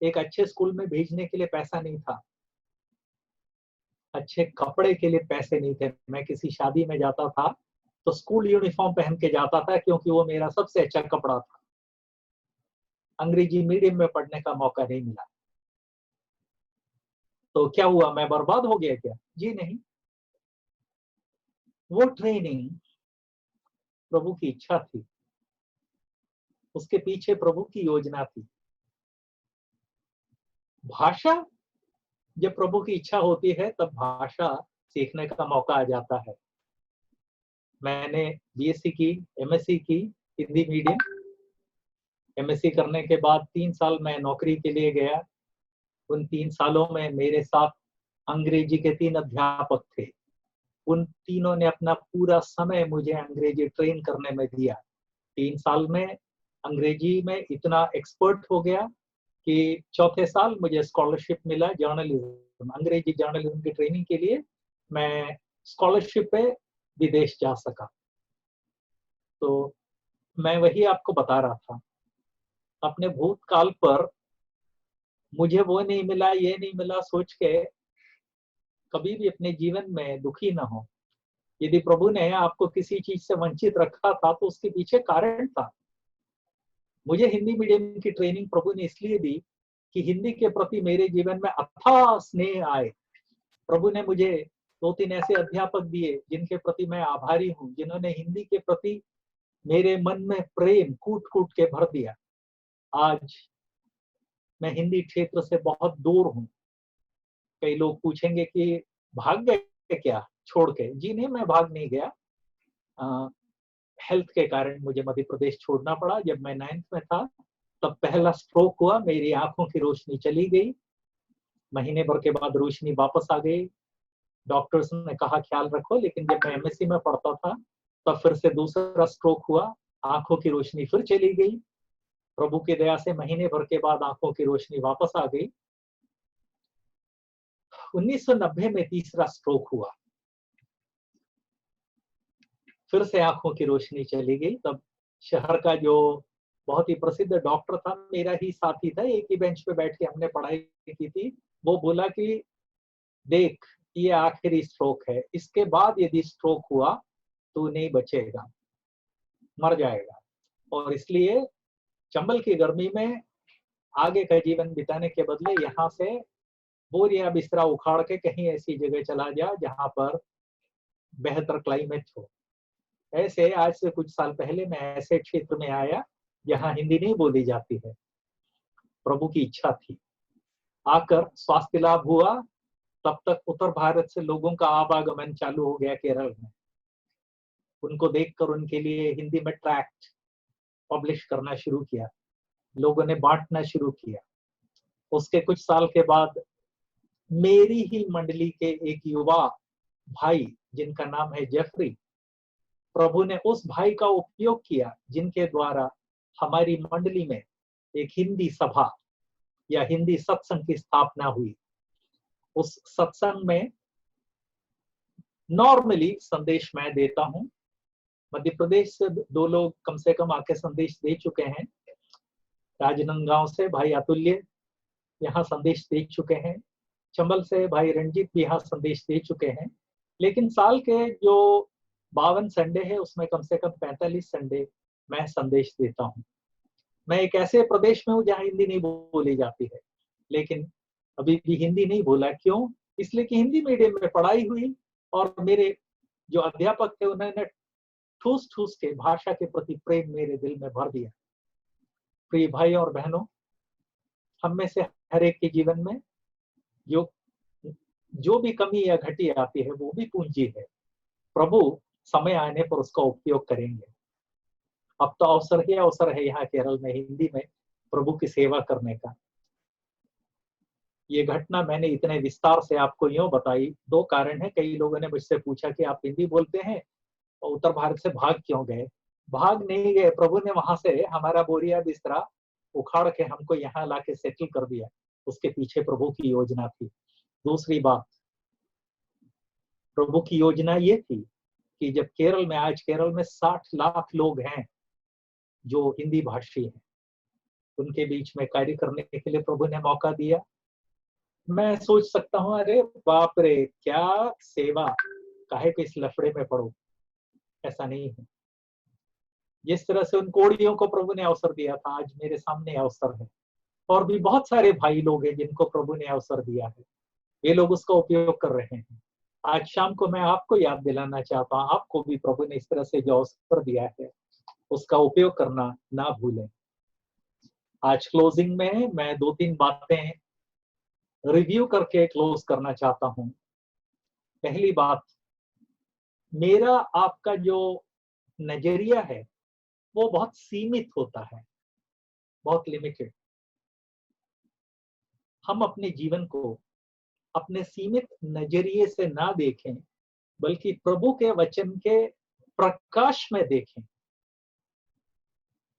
एक अच्छे स्कूल में भेजने के लिए पैसा नहीं था, अच्छे कपड़े के लिए पैसे नहीं थे। मैं किसी शादी में जाता था तो स्कूल यूनिफॉर्म पहन के जाता था, क्योंकि वो मेरा सबसे अच्छा कपड़ा था। अंग्रेजी मीडियम में पढ़ने का मौका नहीं मिला। तो क्या हुआ, मैं बर्बाद हो गया क्या? जी नहीं। वो ट्रेनिंग प्रभु की इच्छा थी, उसके पीछे प्रभु की योजना थी। भाषा, जब प्रभु की इच्छा होती है तब भाषा सीखने का मौका आ जाता है। मैंने बीएससी की, एमएससी की हिंदी मीडियम। एमएससी करने के बाद 3 साल मैं नौकरी के लिए गया। उन 3 सालों में मेरे साथ अंग्रेजी के 3 अध्यापक थे। उन तीनों ने अपना पूरा समय मुझे अंग्रेजी ट्रेन करने में दिया। 3 साल में अंग्रेजी में इतना एक्सपर्ट हो गया कि चौथे साल मुझे स्कॉलरशिप मिला जर्नलिज्म, अंग्रेजी जर्नलिज्म की ट्रेनिंग के लिए। मैं स्कॉलरशिप पे विदेश जा सका। तो मैं वही आपको बता रहा था, अपने भूतकाल पर मुझे वो नहीं मिला, ये नहीं मिला सोच के कभी भी अपने जीवन में दुखी ना हो। यदि प्रभु ने आपको किसी चीज से वंचित रखा था तो उसके पीछे कारण था। मुझे हिंदी मीडियम की ट्रेनिंग प्रभु ने इसलिए दी कि हिंदी के प्रति मेरे जीवन में अथाह स्नेह आए। प्रभु ने मुझे 2-3 ऐसे अध्यापक दिए जिनके प्रति मैं आभारी हूँ, जिन्होंने हिंदी के प्रति मेरे मन में प्रेम कूट कूट के भर दिया। आज मैं हिंदी क्षेत्र से बहुत दूर हूँ। कई लोग पूछेंगे कि भाग गए क्या छोड़ के? जी नहीं, मैं भाग नहीं गया। हेल्थ के कारण मुझे मध्य प्रदेश छोड़ना पड़ा। जब मैं 9th में था तब पहला स्ट्रोक हुआ, मेरी आंखों की रोशनी चली गई। महीने भर के बाद रोशनी वापस आ गई। डॉक्टर्स ने कहा ख्याल रखो, लेकिन जब मैं एमएससी में पढ़ता था तब फिर से दूसरा स्ट्रोक हुआ, आंखों की रोशनी फिर चली गई। प्रभु की दया से महीने भर के बाद आंखों की रोशनी वापस आ गई। 1990 में तीसरा स्ट्रोक हुआ, फिर से आंखों की रोशनी चली गई। तब शहर का जो बहुत ही प्रसिद्ध डॉक्टर था, मेरा ही साथी था, एक ही बेंच पे बैठ के हमने पढ़ाई की थी, वो बोला कि देख ये आखिरी स्ट्रोक है, इसके बाद यदि स्ट्रोक हुआ तो नहीं बचेगा, मर जाएगा। और इसलिए चंबल की गर्मी में आगे का जीवन बिताने के बदले यहाँ से बोरिया बिस्तरा उखाड़ के कहीं ऐसी जगह चला जा जहां पर बेहतर क्लाइमेट हो। ऐसे आज से कुछ साल पहले मैं ऐसे क्षेत्र में आया जहां हिंदी नहीं बोली जाती है। प्रभु की इच्छा थी, आकर स्वास्थ्य लाभ हुआ। तब तक उत्तर भारत से लोगों का आवागमन चालू हो गया केरल में। उनको देखकर उनके लिए हिंदी में ट्रैक्ट पब्लिश करना शुरू किया, लोगों ने बांटना शुरू किया। उसके कुछ साल के बाद मेरी ही मंडली के एक युवा भाई जिनका नाम है जेफरी, प्रभु ने उस भाई का उपयोग किया जिनके द्वारा हमारी मंडली में एक हिंदी सभा या हिंदी सत्संग की स्थापना हुई। उस सत्संग में नॉर्मली संदेश मैं देता हूं। मध्य प्रदेश से 2 लोग कम से कम आके संदेश दे चुके हैं। राजनांदगांव से भाई अतुल्य यहाँ संदेश दे चुके हैं। चंबल से भाई रणजीत भी यहाँ संदेश दे चुके हैं। लेकिन साल के जो 52 संडे है उसमें कम से कम 45 संडे मैं संदेश देता हूँ। मैं एक ऐसे प्रदेश में हूँ जहाँ हिंदी नहीं बोली जाती है, लेकिन अभी भी हिंदी नहीं बोला। क्यों? इसलिए कि हिंदी मीडियम में पढ़ाई हुई और मेरे जो अध्यापक थे उन्होंने ठूस ठूस के भाषा के प्रति प्रेम मेरे दिल में भर दिया। प्रिय भाई और बहनों, हम में से हर एक के जीवन में जो जो भी कमी या घटी आती है वो भी पूंजी है। प्रभु समय आने पर उसका उपयोग करेंगे। अब तो अवसर ही अवसर है यहाँ केरल में हिंदी में प्रभु की सेवा करने का। ये घटना मैंने इतने विस्तार से आपको यूं बताई, दो कारण है। कई लोगों ने मुझसे पूछा कि आप हिंदी बोलते हैं और उत्तर भारत से भाग क्यों गए? भाग नहीं गए, प्रभु ने वहां से हमारा बोरिया बिस्तरा उखाड़ के हमको यहाँ लाके सेटल कर दिया। उसके पीछे प्रभु की योजना थी। दूसरी बात, प्रभु की योजना ये थी कि जब केरल में, आज केरल में 60 लाख लोग हैं जो हिंदी भाषी हैं, उनके बीच में कार्य करने के लिए प्रभु ने मौका दिया। मैं सोच सकता हूँ, अरे बाप रे, क्या सेवा, काहे को इस लफड़े में पड़ो। ऐसा नहीं है। जिस तरह से उन कोड़ियों को प्रभु ने अवसर दिया था, आज मेरे सामने अवसर है। और भी बहुत सारे भाई लोग हैं जिनको प्रभु ने अवसर दिया है, वे लोग उसका उपयोग कर रहे हैं। आज शाम को मैं आपको याद दिलाना चाहता हूँ, आपको भी प्रभु ने इस तरह से जो अवसर दिया है उसका उपयोग करना ना भूलें। आज क्लोजिंग में मैं 2-3 बातें रिव्यू करके क्लोज करना चाहता हूं। पहली बात, मेरा आपका जो नजरिया है वो बहुत सीमित होता है, बहुत लिमिटेड। हम अपने जीवन को अपने सीमित नजरिए से ना देखें, बल्कि प्रभु के वचन के प्रकाश में देखें।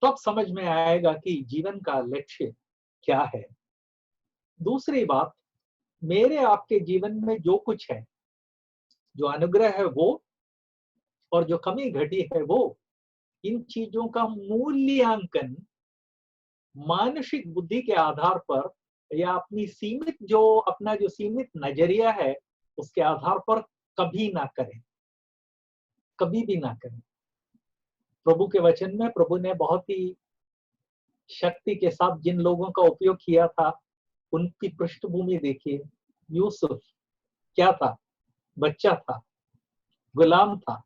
तब समझ में आएगा कि जीवन का लक्ष्य क्या है। दूसरी बात, मेरे आपके जीवन में जो कुछ है, जो अनुग्रह है वो, और जो कमी घटी है वो, इन चीजों का मूल्यांकन मानसिक बुद्धि के आधार पर या अपना जो सीमित नजरिया है उसके आधार पर कभी ना करें, कभी भी ना करें। प्रभु के वचन में प्रभु ने बहुत ही शक्ति के साथ जिन लोगों का उपयोग किया था उनकी पृष्ठभूमि देखिए। यूसुफ क्या था? बच्चा था, गुलाम था।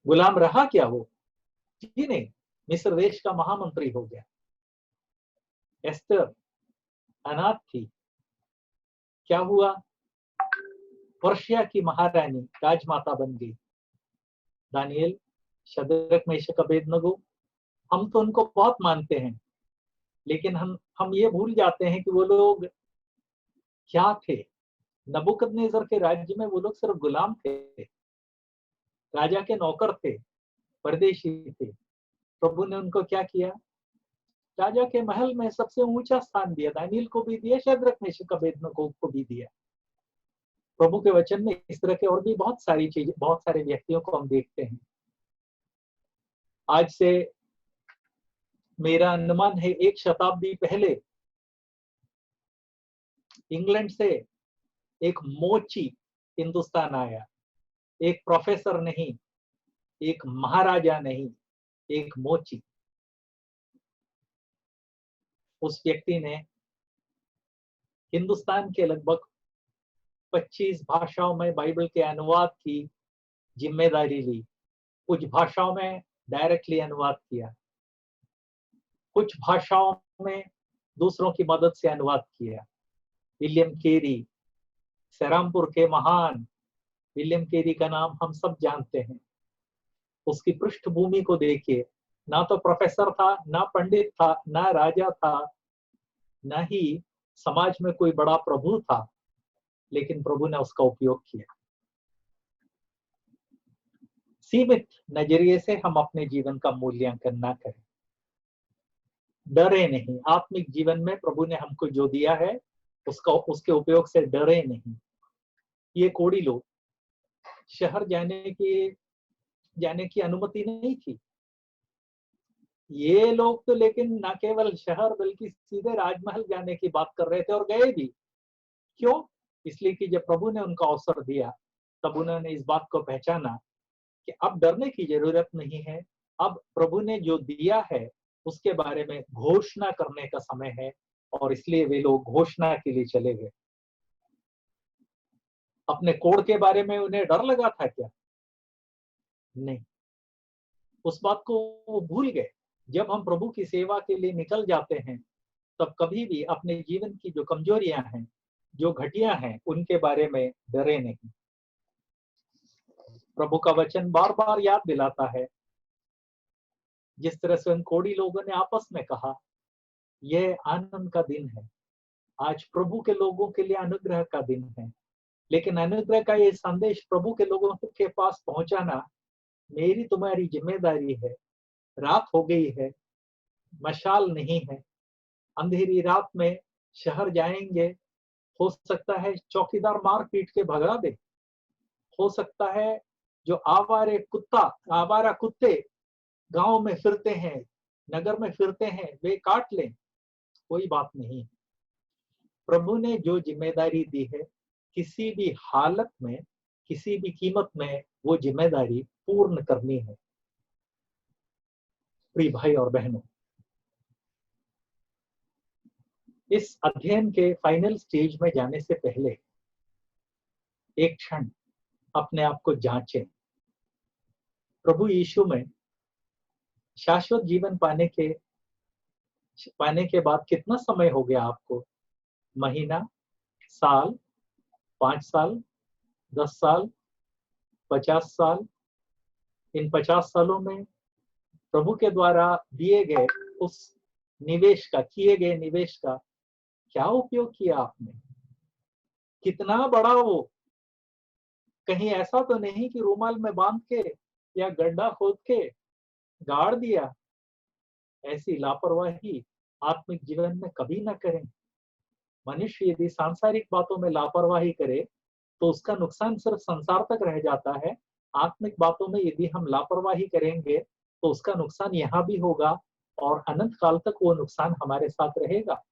गुलाम रहा क्या वो? जी नहीं, मिस्र देश का महामंत्री हो गया। एस्तर अनाथ थी, क्या हुआ? पर्शिया की महारानी राजमाता बन गई। दानियल, शद्रक, मेशक, अबेदनगो, हम तो उनको बहुत मानते हैं, लेकिन हम ये भूल जाते हैं कि वो लोग क्या थे। नबूकदनेस्सर के राज्य में वो लोग सिर्फ गुलाम थे, राजा के नौकर थे, परदेशी थे। प्रभु ने उनको क्या किया? राजा के महल में सबसे ऊंचा स्थान दिया। दानियल को भी दिया, शद्रक, मेशक, अबेदनगो को भी दिया। प्रभु के वचन में इस तरह के और भी बहुत सारी चीजें, बहुत सारे व्यक्तियों को हम देखते हैं। आज से मेरा अनुमान है 1 शताब्दी पहले इंग्लैंड से एक मोची हिंदुस्तान आया। एक प्रोफेसर नहीं, एक महाराजा नहीं, एक मोची। उस व्यक्ति ने हिंदुस्तान के लगभग 25 भाषाओं में बाइबल के अनुवाद की जिम्मेदारी ली। कुछ भाषाओं में डायरेक्टली अनुवाद किया, कुछ भाषाओं में दूसरों की मदद से अनुवाद किया। विलियम केरी, सेरामपुर के महान विलियम केरी का नाम हम सब जानते हैं। उसकी पृष्ठभूमि को देखिए, ना तो प्रोफेसर था, ना पंडित था, ना राजा था, ना ही समाज में कोई बड़ा प्रभु था, लेकिन प्रभु ने उसका उपयोग किया। सीमित नजरिए से हम अपने जीवन का मूल्यांकन ना करें। डरे नहीं, आत्मिक जीवन में प्रभु ने हमको जो दिया है उसके उपयोग से डरे नहीं। ये कोड़ी लोग शहर जाने की अनुमति नहीं थी। ये लोग तो लेकिन न केवल शहर बल्कि सीधे राजमहल जाने की बात कर रहे थे, और गए भी। क्यों? इसलिए कि जब प्रभु ने उनको अवसर दिया तब उन्होंने इस बात को पहचाना कि अब डरने की जरूरत नहीं है। अब प्रभु ने जो दिया है उसके बारे में घोषणा करने का समय है और इसलिए वे लोग घोषणा के लिए चले गए। अपने कोड के बारे में उन्हें डर लगा था क्या? नहीं, उस बात को वो भूल गए। जब हम प्रभु की सेवा के लिए निकल जाते हैं, तब कभी भी अपने जीवन की जो कमजोरियां हैं, जो घटिया हैं, उनके बारे में डरे नहीं। प्रभु का वचन बार बार याद दिलाता है, जिस तरह से उन कोढ़ी लोगों ने आपस में कहा, यह आनंद का दिन है। आज प्रभु के लोगों के लिए अनुग्रह का दिन है, लेकिन अनुग्रह का ये संदेश प्रभु के लोगों के पास पहुंचाना मेरी तुम्हारी जिम्मेदारी है। रात हो गई है, मशाल नहीं है, अंधेरी रात में शहर जाएंगे, हो सकता है चौकीदार मार पीट के भगा दे, हो सकता है जो आवारा कुत्ते गांव में फिरते हैं, नगर में फिरते हैं, वे काट लें। कोई बात नहीं। प्रभु ने जो जिम्मेदारी दी है, किसी भी हालत में, किसी भी कीमत में वो जिम्मेदारी पूर्ण करनी है। प्रिय भाई और बहनों, इस अध्ययन के फाइनल स्टेज में जाने से पहले एक क्षण अपने आप को जांचें। प्रभु यीशु में शाश्वत जीवन पाने के बाद कितना समय हो गया आपको? महीना, साल, 5 साल, 10 साल, 50 साल? इन 50 सालों में प्रभु के द्वारा दिए गए उस किए गए निवेश का क्या उपयोग किया आपने? कितना बड़ा वो? कहीं ऐसा तो नहीं कि रूमाल में बांध के या गड्ढा खोद के गाड़ दिया? ऐसी लापरवाही आत्मिक जीवन में कभी ना करें। मनुष्य यदि सांसारिक बातों में लापरवाही करे तो उसका नुकसान सिर्फ संसार तक रह जाता है। आत्मिक बातों में यदि हम लापरवाही करेंगे तो उसका नुकसान यहाँ भी होगा और अनंत काल तक वो नुकसान हमारे साथ रहेगा।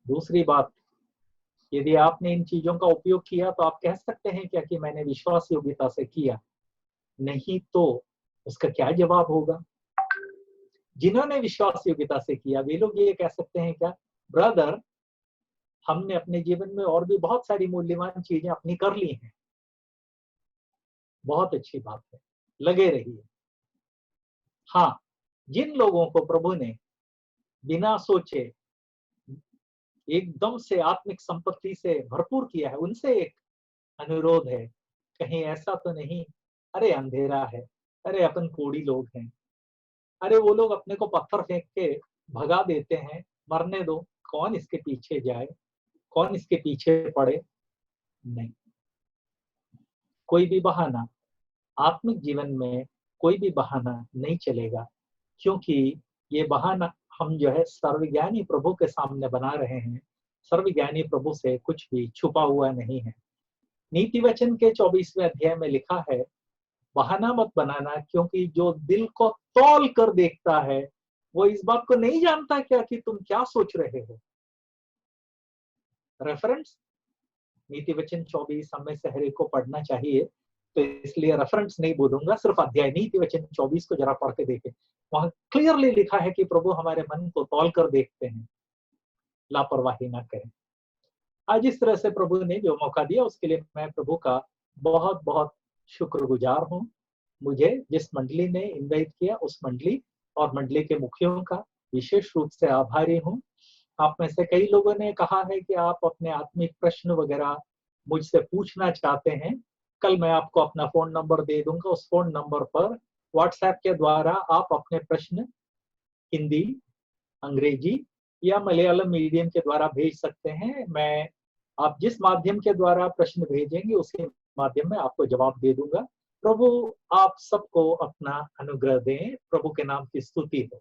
दूसरी बात, यदि आपने इन चीजों का उपयोग किया तो आप कह सकते हैं क्या कि मैंने विश्वास योग्यता से किया? नहीं तो उसका क्या जवाब होगा? जिन्होंने विश्वास योग्यता से किया वे लोग ये कह सकते हैं क्या, ब्रदर, हमने अपने जीवन में और भी बहुत सारी मूल्यवान चीजें अपनी कर ली हैं। बहुत अच्छी बात है, लगे रहिए। हाँ, जिन लोगों को प्रभु ने बिना सोचे एकदम से आत्मिक संपत्ति से भरपूर किया है, उनसे एक अनुरोध है, कहीं ऐसा तो नहीं, अरे अंधेरा है, अरे अपन कोढ़ी लोग हैं, अरे वो लोग अपने को पत्थर फेंक के भगा देते हैं, मरने दो, कौन इसके पीछे जाए, कौन इसके पीछे पड़े? नहीं, कोई भी बहाना आत्मिक जीवन में, कोई भी बहाना नहीं चलेगा, क्योंकि ये बहाना हम जो है सर्वज्ञानी प्रभु के सामने बना रहे हैं। सर्वज्ञानी प्रभु से कुछ भी छुपा हुआ नहीं है। नीति वचन के 24वें अध्याय में लिखा है, बहाना मत बनाना, क्योंकि जो दिल को तौल कर देखता है वो इस बात को नहीं जानता क्या कि तुम क्या सोच रहे हो। रेफरेंस नीति वचन 24 हमें से हर एक को पढ़ना चाहिए, तो इसलिए रेफरेंस नहीं बोलूंगा, सिर्फ अध्याय नीति वचन 24 को जरा पढ़ के देखें। वहां क्लियरली लिखा है कि प्रभु हमारे मन को तौल कर देखते हैं, लापरवाही ना करें। आज इस तरह से प्रभु ने जो मौका दिया उसके लिए मैं प्रभु का बहुत बहुत शुक्रगुजार हूँ। मुझे जिस मंडली ने इनवाइट किया उस मंडली और मंडली के मुखियों का विशेष रूप से आभारी हूँ। आप में से कई लोगों ने कहा है कि आप अपने आत्मिक प्रश्न वगैरह मुझसे पूछना चाहते हैं। कल मैं आपको अपना फोन नंबर दे दूंगा, उस फोन नंबर पर व्हाट्सएप के द्वारा आप अपने प्रश्न हिंदी, अंग्रेजी या मलयालम मीडियम के द्वारा भेज सकते हैं। मैं आप जिस माध्यम के द्वारा प्रश्न भेजेंगे उसी माध्यम में आपको जवाब दे दूंगा। प्रभु आप सबको अपना अनुग्रह दें। प्रभु के नाम की स्तुति हो।